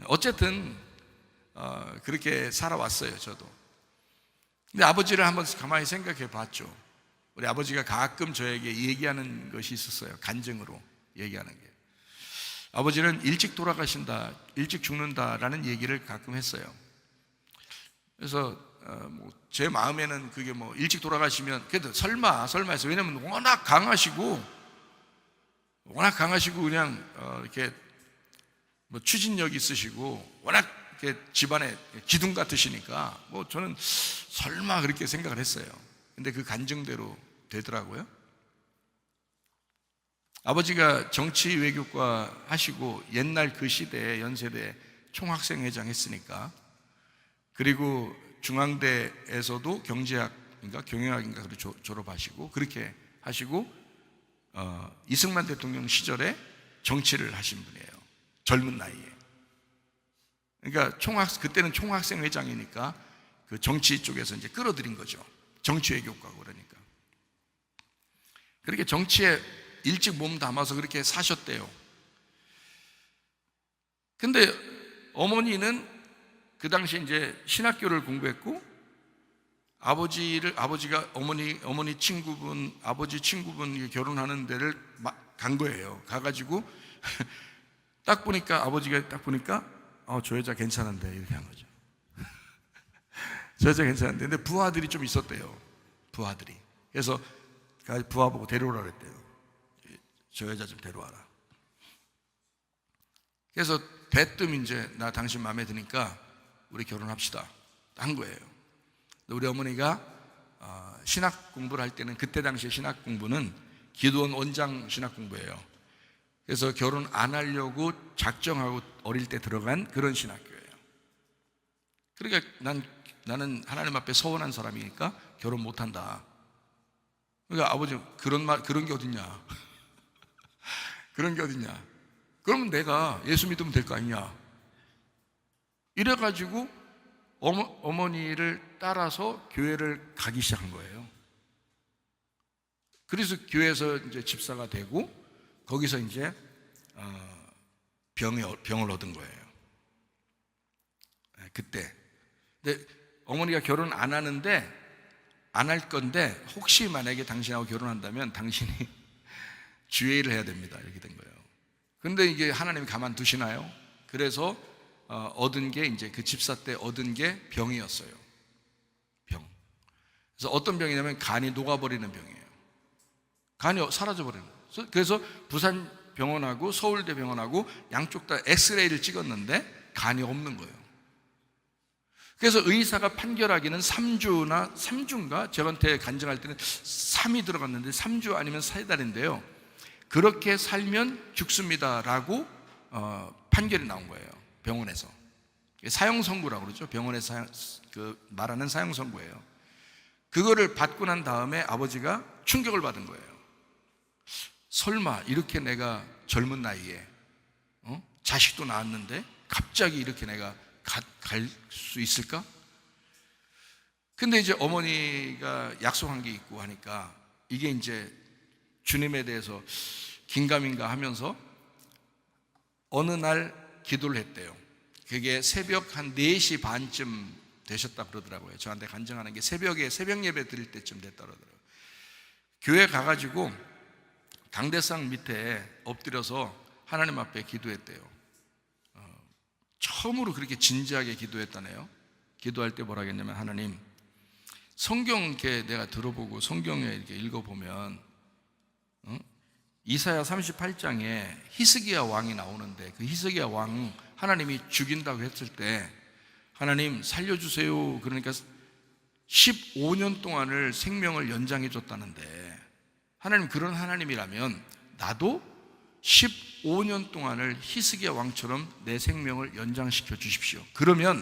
어쨌든 그렇게 살아왔어요, 저도. 근데 아버지를 한번 가만히 생각해 봤죠. 우리 아버지가 가끔 저에게 얘기하는 것이 있었어요. 간증으로 얘기하는 게. 아버지는 일찍 돌아가신다, 일찍 죽는다라는 얘기를 가끔 했어요. 그래서 제 마음에는 그게 일찍 돌아가시면 그래도 설마 해서, 왜냐면 워낙 강하시고 그냥 이렇게 추진력 있으시고 워낙 이렇게 집안에 기둥 같으시니까 저는 설마 그렇게 생각을 했어요. 근데 그 간증대로 되더라고요. 아버지가 정치 외교과 하시고 옛날 그 시대에 연세대 총학생회장 했으니까, 그리고 중앙대에서도 경제학인가 경영학인가 졸업하시고 그렇게 하시고 이승만 대통령 시절에 정치를 하신 분이에요. 젊은 나이에. 그러니까 그때는 총학생회장이니까 그 정치 쪽에서 이제 끌어들인 거죠. 정치 외교과고 그러니까. 그렇게 정치에 일찍 몸 담아서 그렇게 사셨대요. 근데 어머니는 그 당시 이제 신학교를 공부했고, 아버지가 어머니 친구분, 아버지 친구분 결혼하는 데를 간 거예요. 가가지고 딱 보니까 아버지가 딱 보니까 저 여자 괜찮은데 이렇게 한 거죠. 저 여자 괜찮은데, 근데 부하들이 좀 있었대요. 부하들이. 그래서 부하 보고 데려오라 그랬대요. 저 여자 좀 데려와라. 그래서 대뜸 이제 나 당신 마음에 드니까 우리 결혼합시다 한 거예요. 우리 어머니가 신학 공부를 할 때는, 그때 당시에 신학 공부는 기도원 원장 신학 공부예요. 그래서 결혼 안 하려고 작정하고 어릴 때 들어간 그런 신학교예요. 그러니까 나는 하나님 앞에 서운한 사람이니까 결혼 못 한다. 그러니까 아버지 그런 게 어딨냐? 그런 게 어딨냐? 그러면 내가 예수 믿으면 될 거 아니냐? 이래가지고 어머니를 따라서 교회를 가기 시작한 거예요. 그래서 교회에서 이제 집사가 되고, 거기서 이제 병을 얻은 거예요. 그때. 근데 어머니가 결혼 안 할 건데, 혹시 만약에 당신하고 결혼한다면 당신이 주의를 해야 됩니다. 이렇게 된 거예요. 근데 이게 하나님이 가만두시나요? 그래서 얻은 게, 이제 그 집사 때 얻은 게 병이었어요. 병. 그래서 어떤 병이냐면 간이 녹아버리는 병이에요. 간이 사라져버리는 거예요. 그래서 부산 병원하고 서울대 병원하고 양쪽 다 엑스레이를 찍었는데 간이 없는 거예요. 그래서 의사가 판결하기는 3주인가 저한테 간증할 때는 3이 들어갔는데 3주 아니면 3달인데요. 그렇게 살면 죽습니다라고 판결이 나온 거예요. 병원에서. 사형선고라고 그러죠. 병원에서 말하는 사형선고예요. 그거를 받고 난 다음에 아버지가 충격을 받은 거예요. 설마 이렇게 내가 젊은 나이에 자식도 낳았는데 갑자기 이렇게 내가 갈 수 있을까? 근데 이제 어머니가 약속한 게 있고 하니까, 이게 이제 주님에 대해서 긴가민가 하면서 어느 날 기도를 했대요. 그게 새벽 한 4시 반쯤 되셨다 그러더라고요. 저한테 간증하는 게 새벽 예배 드릴 때쯤 됐다 그러더라고요. 교회 가가지고 당대상 밑에 엎드려서 하나님 앞에 기도했대요. 처음으로 그렇게 진지하게 기도했다네요. 기도할 때 뭐라 했냐면, 하나님, 성경 이렇게 내가 들어보고 성경에 이렇게 읽어보면 이사야 38장에 히스기야 왕이 나오는데, 그 히스기야 왕 하나님이 죽인다고 했을 때 하나님 살려주세요. 그러니까 15년 동안을 생명을 연장해 줬다는데, 하나님 그런 하나님이라면 나도 15년 동안을 히스기야 왕처럼 내 생명을 연장시켜 주십시오. 그러면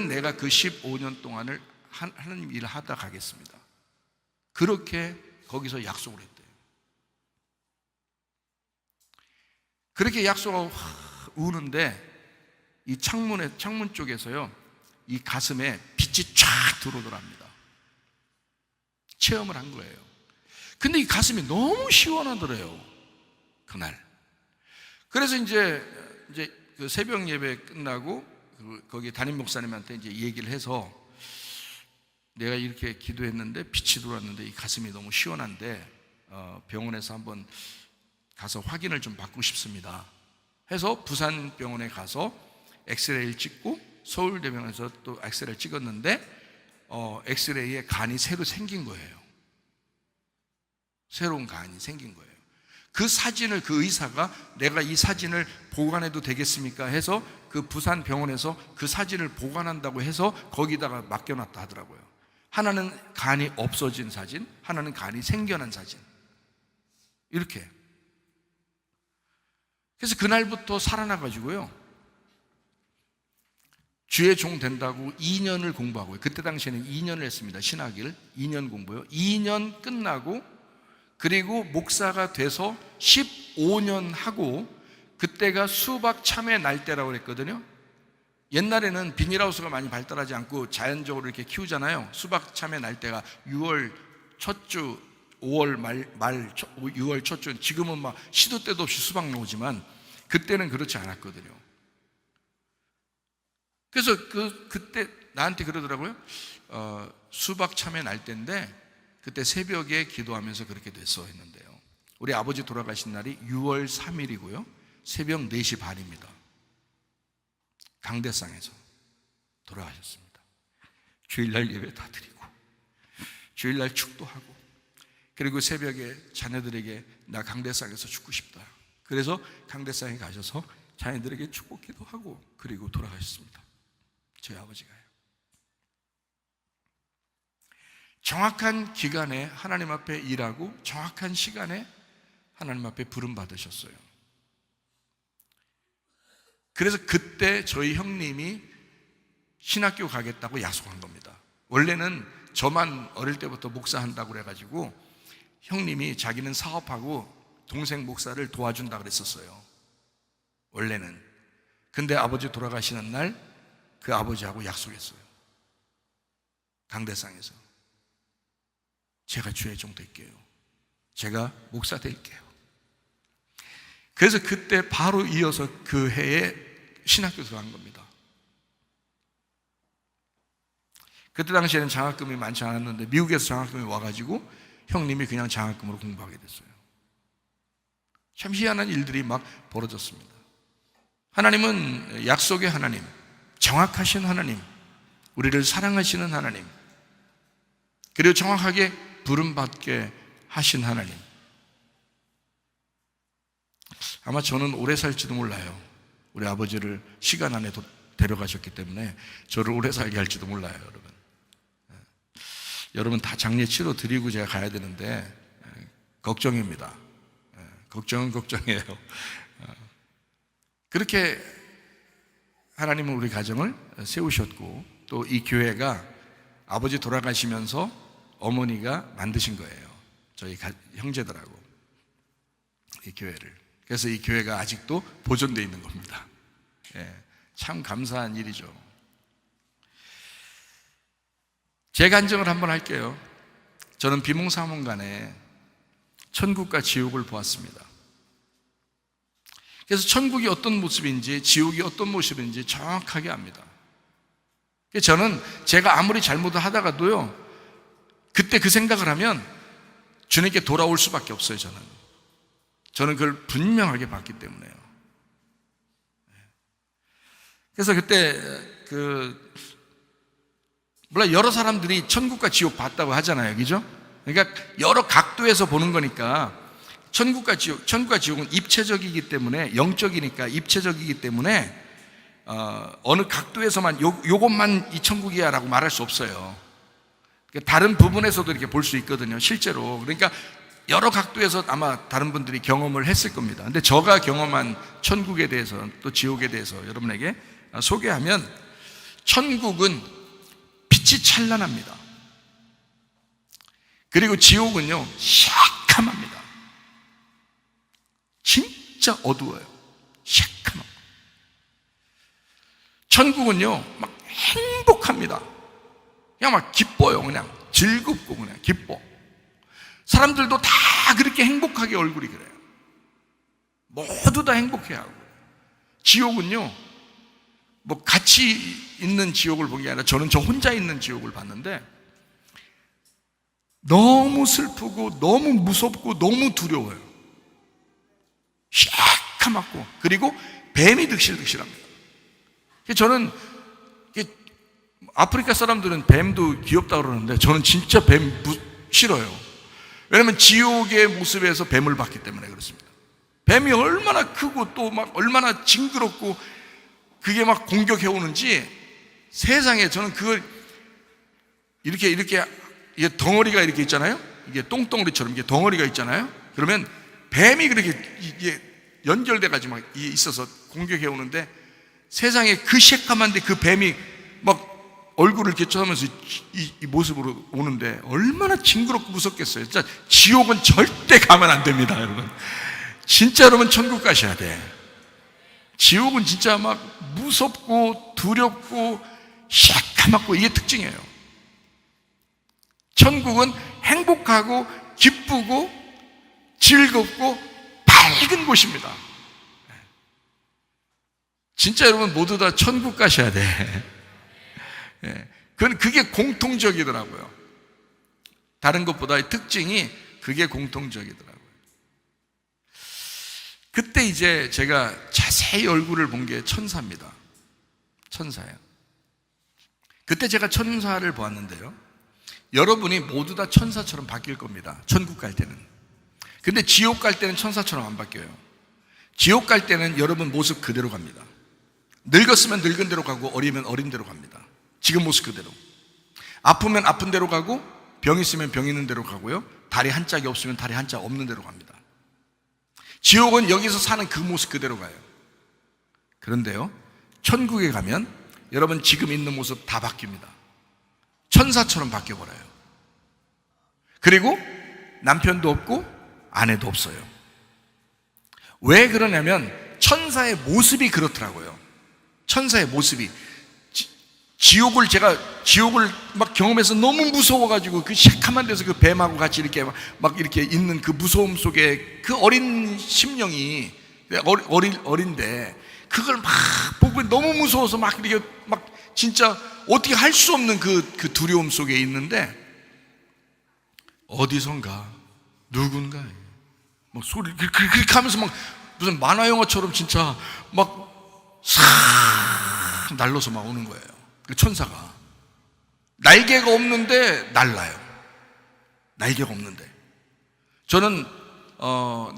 내가 그 15년 동안을 하나님 일을 하다 가겠습니다. 그렇게 거기서 약속을 했대요. 그렇게 약속하고 우는데, 이 창문 쪽에서요, 이 가슴에 빛이 쫙 들어오더랍니다. 체험을 한 거예요. 근데 이 가슴이 너무 시원하더래요, 그날. 그래서 이제 그 새벽 예배 끝나고 거기 담임 목사님한테 이제 얘기를 해서, 내가 이렇게 기도했는데 빛이 들어왔는데 이 가슴이 너무 시원한데 병원에서 한번 가서 확인을 좀 받고 싶습니다 해서 부산 병원에 가서 엑스레이를 찍고, 서울대병원에서 또 엑스레이를 찍었는데 엑스레이에 간이 새로 생긴 거예요. 새로운 간이 생긴 거예요. 그 사진을 그 의사가, 내가 이 사진을 보관해도 되겠습니까 해서 그 부산 병원에서 그 사진을 보관한다고 해서 거기다가 맡겨놨다 하더라고요. 하나는 간이 없어진 사진, 하나는 간이 생겨난 사진, 이렇게. 그래서 그날부터 살아나가지고요, 주의 종 된다고 2년을 공부하고요. 그때 당시에는 2년을 했습니다. 신학을 2년 공부요. 2년 끝나고, 그리고 목사가 돼서 15년 하고, 그때가 수박 참외 날 때라고 그랬거든요. 옛날에는 비닐하우스가 많이 발달하지 않고 자연적으로 이렇게 키우잖아요. 수박 참외 날 때가 6월 첫 주, 5월 말 6월 첫 주. 지금은 막 시도 때도 없이 수박 나오지만 그때는 그렇지 않았거든요. 그래서 그때 나한테 그러더라고요. 수박 참외 날 때인데 그때 새벽에 기도하면서 그렇게 됐어 했는데요. 우리 아버지 돌아가신 날이 6월 3일이고요. 새벽 4시 반입니다. 강대상에서 돌아가셨습니다. 주일날 예배 다 드리고 주일날 축도하고 그리고 새벽에 자녀들에게 나 강대상에서 죽고 싶다. 그래서 강대상에 가셔서 자녀들에게 축복 기도하고 그리고 돌아가셨습니다. 저희 아버지가요. 정확한 기간에 하나님 앞에 일하고 정확한 시간에 하나님 앞에 부름 받으셨어요. 그래서 그때 저희 형님이 신학교 가겠다고 약속한 겁니다. 원래는 저만 어릴 때부터 목사한다고 그래가지고 형님이 자기는 사업하고 동생 목사를 도와준다고 그랬었어요. 원래는. 근데 아버지 돌아가시는 날 그 아버지하고 약속했어요. 강대상에서. 제가 주의 종 될게요. 제가 목사 될게요. 그래서 그때 바로 이어서 그 해에 신학교 들어간 겁니다. 그때 당시에는 장학금이 많지 않았는데 미국에서 장학금이 와가지고 형님이 그냥 장학금으로 공부하게 됐어요. 참 희한한 일들이 막 벌어졌습니다. 하나님은 약속의 하나님, 정확하신 하나님, 우리를 사랑하시는 하나님, 그리고 정확하게 부름받게 하신 하나님. 아마 저는 오래 살지도 몰라요. 우리 아버지를 시간 안에 데려가셨기 때문에 저를 오래 살게 할지도 몰라요, 여러분. 여러분 다 장례 치러 드리고 제가 가야 되는데 걱정입니다. 걱정은 걱정이에요. 그렇게 하나님은 우리 가정을 세우셨고 또 이 교회가 아버지 돌아가시면서 어머니가 만드신 거예요. 저희 형제들하고 이 교회를. 그래서 이 교회가 아직도 보존되어 있는 겁니다. 참 감사한 일이죠. 제 간증을 한번 할게요. 저는 비몽사몽간에 천국과 지옥을 보았습니다. 그래서 천국이 어떤 모습인지 지옥이 어떤 모습인지 정확하게 압니다. 저는 제가 아무리 잘못을 하다가도요, 그때 그 생각을 하면 주님께 돌아올 수밖에 없어요. 저는 그걸 분명하게 봤기 때문에요. 그래서 그때 물론 여러 사람들이 천국과 지옥 봤다고 하잖아요, 그죠? 그러니까 여러 각도에서 보는 거니까 천국과 지옥은 입체적이기 때문에, 영적이니까 입체적이기 때문에 어느 각도에서만 요것만 이 천국이야라고 말할 수 없어요. 다른 부분에서도 이렇게 볼 수 있거든요, 실제로. 그러니까 여러 각도에서 아마 다른 분들이 경험을 했을 겁니다. 근데 제가 경험한 천국에 대해서 또 지옥에 대해서 여러분에게 소개하면, 천국은 빛이 찬란합니다. 그리고 지옥은요, 새카맣니다. 진짜 어두워요. 새카맣고. 천국은요, 막 행복합니다. 그냥 막 기뻐요. 그냥 즐겁고 그냥 기뻐. 사람들도 다 그렇게 행복하게 얼굴이 그래요. 모두 다 행복해하고. 지옥은요, 뭐 같이 있는 지옥을 본 게 아니라 저는 저 혼자 있는 지옥을 봤는데 너무 슬프고 너무 무섭고 너무 두려워요. 새카맣고, 그리고 뱀이 득실득실합니다. 저는 아프리카 사람들은 뱀도 귀엽다고 그러는데 저는 진짜 뱀 싫어요. 왜냐하면 지옥의 모습에서 뱀을 봤기 때문에 그렇습니다. 뱀이 얼마나 크고 또 막 얼마나 징그럽고 그게 막 공격해 오는지, 세상에 저는 그걸 이렇게 이게 덩어리가 이렇게 있잖아요. 이게 똥덩어리처럼 이게 덩어리가 있잖아요. 그러면 뱀이 그렇게 이게 연결돼 가지고 막 있어서 공격해 오는데, 세상에 그 새까만데 그 뱀이 막 얼굴을 이렇게 쳐다보면서 이 모습으로 오는데 얼마나 징그럽고 무섭겠어요. 진짜 지옥은 절대 가면 안 됩니다, 여러분. 진짜 여러분 천국 가셔야 돼. 지옥은 진짜 막 무섭고 두렵고 시커멓고 이게 특징이에요. 천국은 행복하고 기쁘고 즐겁고 밝은 곳입니다. 진짜 여러분 모두 다 천국 가셔야 돼. 그게 공통적이더라고요. 다른 것보다 특징이 그게 공통적이더라고요. 그때 이제 제가 자세히 얼굴을 본 게 천사입니다. 천사예요. 그때 제가 천사를 보았는데요, 여러분이 모두 다 천사처럼 바뀔 겁니다. 천국 갈 때는. 근데 지옥 갈 때는 천사처럼 안 바뀌어요. 지옥 갈 때는 여러분 모습 그대로 갑니다. 늙었으면 늙은 대로 가고 어리면 어린 대로 갑니다. 지금 모습 그대로. 아프면 아픈 대로 가고 병 있으면 병 있는 대로 가고요, 다리 한 짝이 없으면 다리 한 짝 없는 대로 갑니다. 지옥은 여기서 사는 그 모습 그대로 가요. 그런데요, 천국에 가면 여러분 지금 있는 모습 다 바뀝니다. 천사처럼 바뀌어버려요. 그리고 남편도 없고 아내도 없어요. 왜 그러냐면 천사의 모습이 그렇더라고요. 천사의 모습이. 지옥을 막 경험해서 너무 무서워가지고 그 시커먼 데서 그 뱀하고 같이 이렇게 막 이렇게 있는 그 무서움 속에 그 어린 심령이 어린데 그걸 막 보고 너무 무서워서 막 이렇게 막 진짜 어떻게 할 수 없는 그 두려움 속에 있는데, 어디선가 누군가 막 소리 그렇게 하면서 막 무슨 만화 영화처럼 진짜 막 싹 날려서 막 오는 거예요. 그 천사가 날개가 없는데 날라요. 날개가 없는데. 저는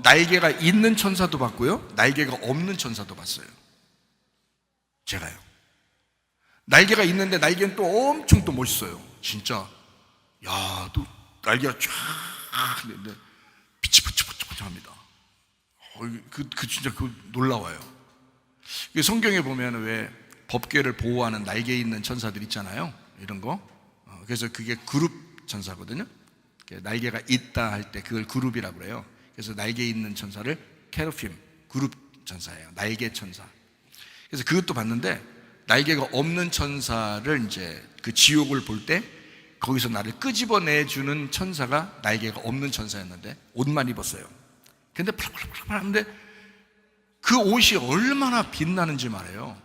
날개가 있는 천사도 봤고요, 날개가 없는 천사도 봤어요. 제가요. 날개가 있는데 날개는 또 엄청 또 멋있어요. 진짜 야, 또 날개가 쫙 있는데 빛이 번쩍번쩍합니다. 진짜 놀라워요. 성경에 보면 왜 법궤를 보호하는 날개 있는 천사들 있잖아요. 이런 거. 그래서 그게 그룹 천사거든요. 날개가 있다 할 때 그걸 그룹이라고 그래요. 그래서 날개 있는 천사를 케르핌, 그룹 천사예요. 날개 천사. 그래서 그것도 봤는데, 날개가 없는 천사를 이제 그 지옥을 볼 때 거기서 나를 끄집어내주는 천사가 날개가 없는 천사였는데 옷만 입었어요. 근데 펄펄펄펄 하는데 그 옷이 얼마나 빛나는지 말이에요.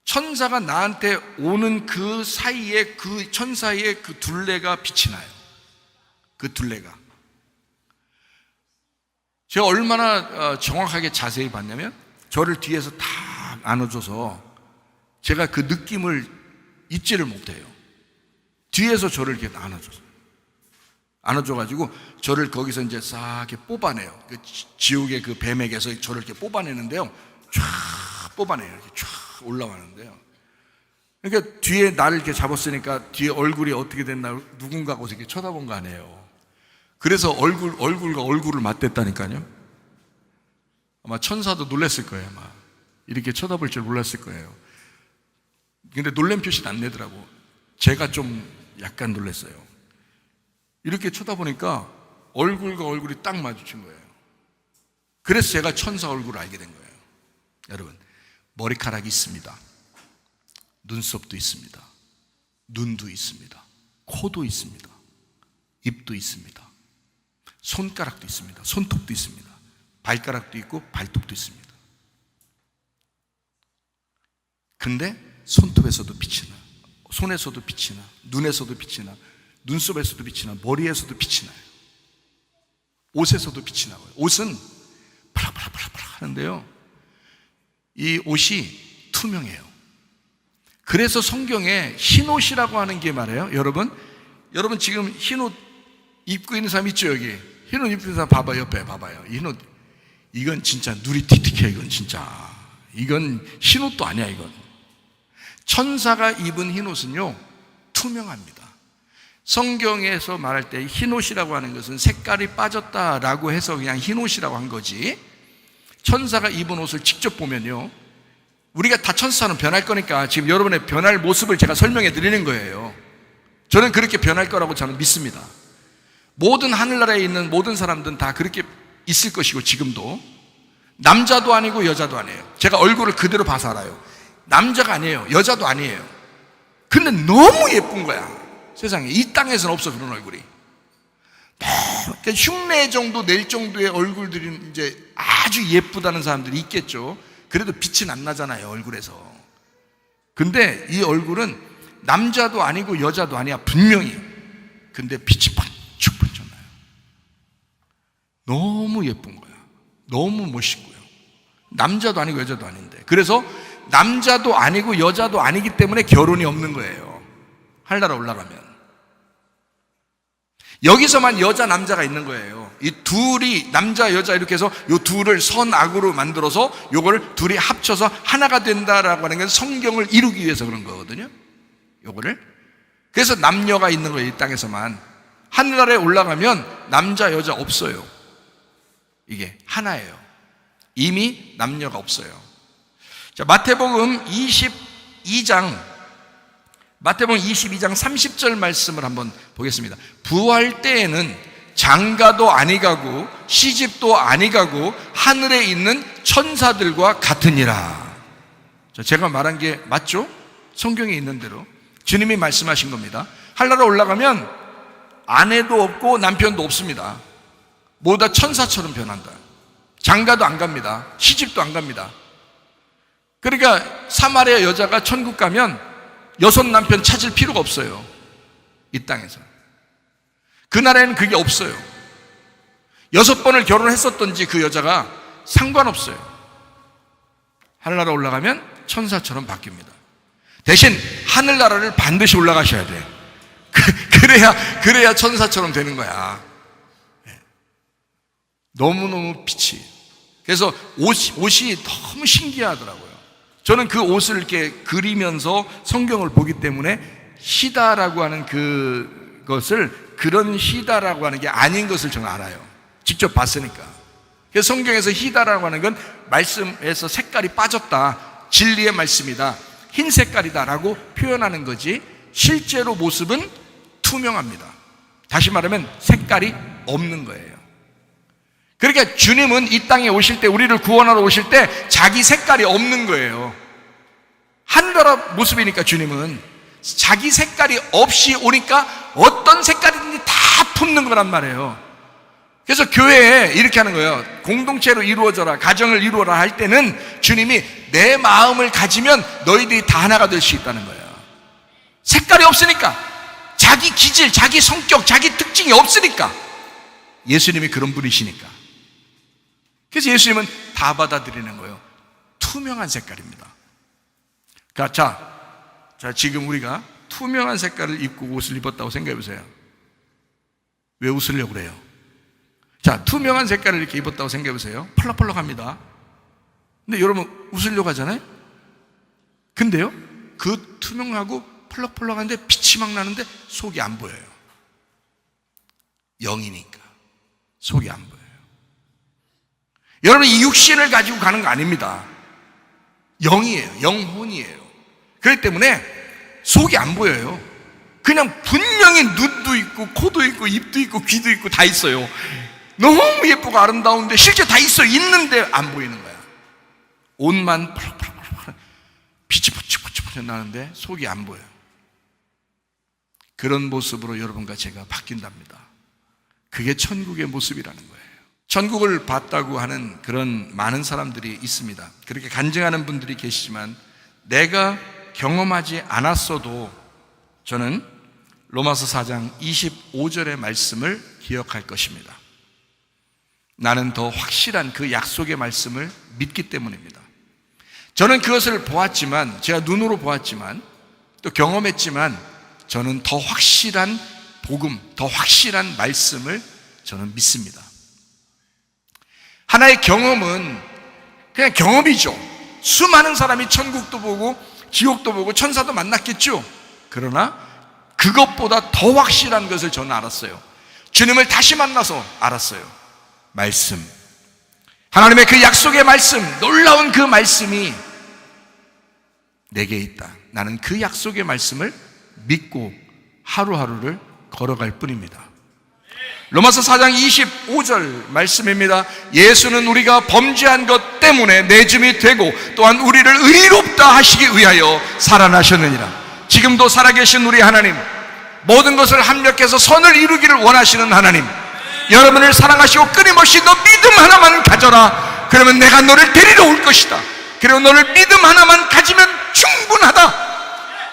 천사가 나한테 오는 그 사이에 그 천사의 그 둘레가 빛이 나요. 그 둘레가. 제가 얼마나 정확하게 자세히 봤냐면, 저를 뒤에서 탁 안아줘서 제가 그 느낌을 잊지를 못해요. 뒤에서 저를 이렇게 안아줘가지고 저를 거기서 이제 싹 이렇게 뽑아내요. 그 지옥의 그 뱀에게서 저를 이렇게 뽑아내는데요, 쫙 뽑아내요. 이렇게 쫙 올라가는데요. 그러니까 뒤에 나를 이렇게 잡았으니까 뒤에 얼굴이 어떻게 됐나 누군가가 이렇게 쳐다본 거 아니에요. 그래서 얼굴과 얼굴을 맞댔다니까요. 아마 천사도 놀랐을 거예요. 아마 이렇게 쳐다볼 줄 몰랐을 거예요. 근데 놀란 표시는 안 내더라고. 제가 좀 약간 놀랐어요. 이렇게 쳐다보니까 얼굴과 얼굴이 딱 마주친 거예요. 그래서 제가 천사 얼굴을 알게 된 거예요. 여러분, 머리카락이 있습니다. 눈썹도 있습니다. 눈도 있습니다. 코도 있습니다. 입도 있습니다. 손가락도 있습니다. 손톱도 있습니다. 발가락도 있고 발톱도 있습니다. 근데 손톱에서도 빛이 나, 손에서도 빛이 나, 눈에서도 빛이 나, 눈썹에서도 빛이 나, 머리에서도 빛이 나요. 옷에서도 빛이 나와요. 옷은 파라파라파라파라 하는데요, 이 옷이 투명해요. 그래서 성경에 흰 옷이라고 하는 게 말이에요. 여러분 지금 흰 옷 입고 있는 사람 있죠? 여기 흰 옷 입고 있는 사람 봐봐요. 옆에 봐봐요. 흰 옷, 이건 진짜 누리 틱틱해. 이건 진짜, 이건 흰 옷도 아니야. 이건 천사가 입은 흰 옷은요 투명합니다. 성경에서 말할 때 흰 옷이라고 하는 것은 색깔이 빠졌다라고 해서 그냥 흰 옷이라고 한 거지, 천사가 입은 옷을 직접 보면요, 우리가 다 천사는 변할 거니까 지금 여러분의 변할 모습을 제가 설명해 드리는 거예요. 저는 그렇게 변할 거라고 저는 믿습니다. 모든 하늘나라에 있는 모든 사람들은 다 그렇게 있을 것이고 지금도. 남자도 아니고 여자도 아니에요. 제가 얼굴을 그대로 봐서 알아요. 남자가 아니에요. 여자도 아니에요. 근데 너무 예쁜 거야. 세상에 이 땅에서는 없어 그런 얼굴이. 그러니까 흉내 정도 낼 정도의 얼굴들이 이제 아주 예쁘다는 사람들이 있겠죠. 그래도 빛은 안 나잖아요, 얼굴에서. 근데 이 얼굴은 남자도 아니고 여자도 아니야, 분명히. 근데 빛이 번쩍번쩍 나요. 너무 예쁜 거야. 너무 멋있고요. 남자도 아니고 여자도 아닌데. 그래서 남자도 아니고 여자도 아니기 때문에 결혼이 없는 거예요. 하늘나라 올라가면. 여기서만 여자 남자가 있는 거예요. 이 둘이 남자 여자 이렇게 해서 이 둘을 선악으로 만들어서 요거를 둘이 합쳐서 하나가 된다라고 하는 건 성경을 이루기 위해서 그런 거거든요. 요거를. 그래서 남녀가 있는 거예요. 이 땅에서만. 하늘나라에 올라가면 남자 여자 없어요. 이게 하나예요. 이미 남녀가 없어요. 자, 마태복음 22장 30절 말씀을 한번 보겠습니다. 부활 때에는 장가도 아니 가고 시집도 아니 가고 하늘에 있는 천사들과 같으니라. 제가 말한 게 맞죠? 성경에 있는 대로 주님이 말씀하신 겁니다. 하늘나라 올라가면 아내도 없고 남편도 없습니다. 모두 다 천사처럼 변한다. 장가도 안 갑니다. 시집도 안 갑니다. 그러니까 사마리아 여자가 천국 가면 6 남편 찾을 필요가 없어요. 이 땅에서. 그 나라에는 그게 없어요. 6번을 결혼했었던지 그 여자가 상관없어요. 하늘나라 올라가면 천사처럼 바뀝니다. 대신 하늘나라를 반드시 올라가셔야 돼. 그래야 천사처럼 되는 거야. 너무너무 빛이. 그래서 옷이 너무 신기하더라고요. 저는 그 옷을 이렇게 그리면서 성경을 보기 때문에 희다라고 하는 그것을 그런 희다라고 하는 게 아닌 것을 저는 알아요. 직접 봤으니까. 그래서 성경에서 희다라고 하는 건 말씀에서 색깔이 빠졌다, 진리의 말씀이다, 흰 색깔이다라고 표현하는 거지 실제로 모습은 투명합니다. 다시 말하면 색깔이 없는 거예요. 그러니까 주님은 이 땅에 오실 때, 우리를 구원하러 오실 때 자기 색깔이 없는 거예요. 하늘나라 모습이니까 주님은 자기 색깔이 없이 오니까 어떤 색깔이든지 다 품는 거란 말이에요. 그래서 교회에 이렇게 하는 거예요. 공동체로 이루어져라, 가정을 이루어라 할 때는 주님이 내 마음을 가지면 너희들이 다 하나가 될 수 있다는 거예요. 색깔이 없으니까, 자기 기질, 자기 성격, 자기 특징이 없으니까. 예수님이 그런 분이시니까. 그래서 예수님은 다 받아들이는 거예요. 투명한 색깔입니다. 자, 지금 우리가 투명한 색깔을 입고 옷을 입었다고 생각해 보세요. 왜 웃으려고 그래요? 자, 투명한 색깔을 이렇게 입었다고 생각해 보세요. 펄럭펄럭합니다. 근데 여러분 웃으려고 하잖아요? 근데요, 그 투명하고 펄럭펄럭한데 빛이 막 나는데 속이 안 보여요. 영이니까 속이 안 보여요. 여러분 이 육신을 가지고 가는 거 아닙니다. 영이에요. 영혼이에요. 그렇기 때문에 속이 안 보여요. 그냥 분명히 눈도 있고 코도 있고 입도 있고 귀도 있고 다 있어요. 너무 예쁘고 아름다운데 실제 다 있어요. 있는데 안 보이는 거야. 옷만 펄럭펄럭 빛이 번쩍번쩍 나는데 속이 안 보여요. 그런 모습으로 여러분과 제가 바뀐답니다. 그게 천국의 모습이라는 거예요. 천국을 봤다고 하는 그런 많은 사람들이 있습니다. 그렇게 간증하는 분들이 계시지만 내가 경험하지 않았어도 저는 로마서 4장 25절의 말씀을 기억할 것입니다. 나는 더 확실한 그 약속의 말씀을 믿기 때문입니다. 저는 그것을 보았지만, 제가 눈으로 보았지만 또 경험했지만 저는 더 확실한 복음, 더 확실한 말씀을 저는 믿습니다. 하나의 경험은 그냥 경험이죠. 수많은 사람이 천국도 보고 지옥도 보고 천사도 만났겠죠. 그러나 그것보다 더 확실한 것을 저는 알았어요. 주님을 다시 만나서 알았어요. 말씀, 하나님의 그 약속의 말씀, 놀라운 그 말씀이 내게 있다. 나는 그 약속의 말씀을 믿고 하루하루를 걸어갈 뿐입니다. 로마서 4장 25절 말씀입니다. 예수는 우리가 범죄한 것 때문에 내줌이 되고 또한 우리를 의롭다 하시기 위하여 살아나셨느니라. 지금도 살아계신 우리 하나님, 모든 것을 합력해서 선을 이루기를 원하시는 하나님, 여러분을 사랑하시고 끊임없이 너 믿음 하나만 가져라. 그러면 내가 너를 데리러 올 것이다. 그리고 너를 믿음 하나만 가지면 충분하다.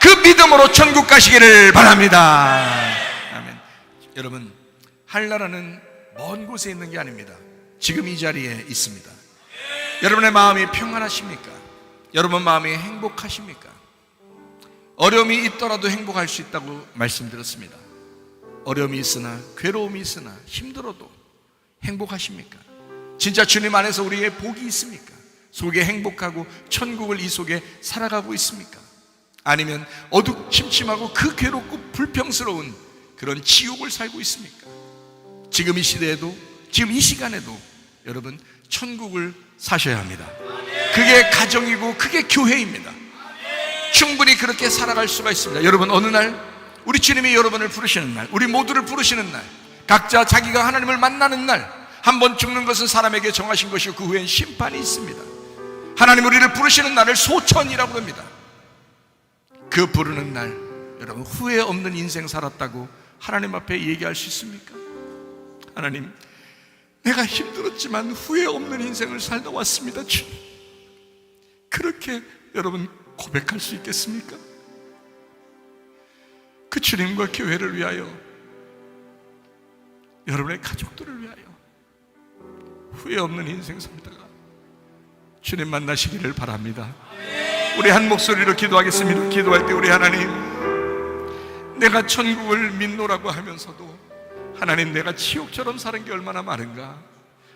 그 믿음으로 천국 가시기를 바랍니다. 아멘. 여러분, 한나라는 먼 곳에 있는 게 아닙니다. 지금 이 자리에 있습니다. 여러분의 마음이 평안하십니까? 여러분 마음이 행복하십니까? 어려움이 있더라도 행복할 수 있다고 말씀드렸습니다. 어려움이 있으나, 괴로움이 있으나, 힘들어도 행복하십니까? 진짜 주님 안에서 우리의 복이 있습니까? 속에 행복하고 천국을 이 속에 살아가고 있습니까? 아니면 어두침침하고 그 괴롭고 불평스러운 그런 지옥을 살고 있습니까? 지금 이 시대에도, 지금 이 시간에도 여러분 천국을 사셔야 합니다. 그게 가정이고 그게 교회입니다. 충분히 그렇게 살아갈 수가 있습니다. 여러분, 어느 날 우리 주님이 여러분을 부르시는 날, 우리 모두를 부르시는 날, 각자 자기가 하나님을 만나는 날, 한 번 죽는 것은 사람에게 정하신 것이고 그 후엔 심판이 있습니다. 하나님 우리를 부르시는 날을 소천이라고 합니다. 그 부르는 날, 여러분 후회 없는 인생 살았다고 하나님 앞에 얘기할 수 있습니까? 하나님, 내가 힘들었지만 후회 없는 인생을 살다 왔습니다. 주님, 그렇게 여러분 고백할 수 있겠습니까? 그 주님과 교회를 위하여, 여러분의 가족들을 위하여 후회 없는 인생 살다가 주님 만나시기를 바랍니다. 우리 한 목소리로 기도하겠습니다. 기도할 때 우리 하나님, 내가 천국을 믿노라고 하면서도 하나님 내가 지옥처럼 사는 게 얼마나 많은가.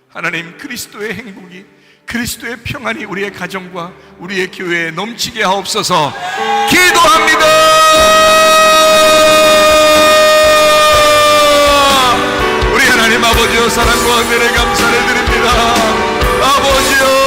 하나님, 그리스도의 행복이, 그리스도의 평안이 우리의 가정과 우리의 교회에 넘치게 하옵소서. 기도합니다. 우리 하나님 아버지여, 사랑과 은혜를 감사를 드립니다. 아버지여,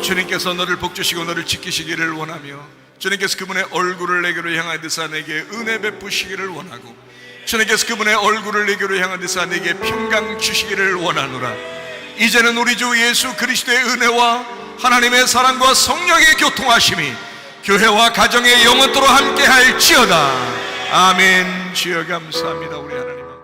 주님께서 너를 복주시고 너를 지키시기를 원하며, 주님께서 그분의 얼굴을 내게로 향하여서 내게 은혜 베푸시기를 원하고, 주님께서 그분의 얼굴을 내게로 향하여서 내게 평강 주시기를 원하노라. 이제는 우리 주 예수 그리스도의 은혜와 하나님의 사랑과 성령의 교통하심이 교회와 가정에 영원토록 함께할지어다. 아멘. 주여 감사합니다. 우리 하나님.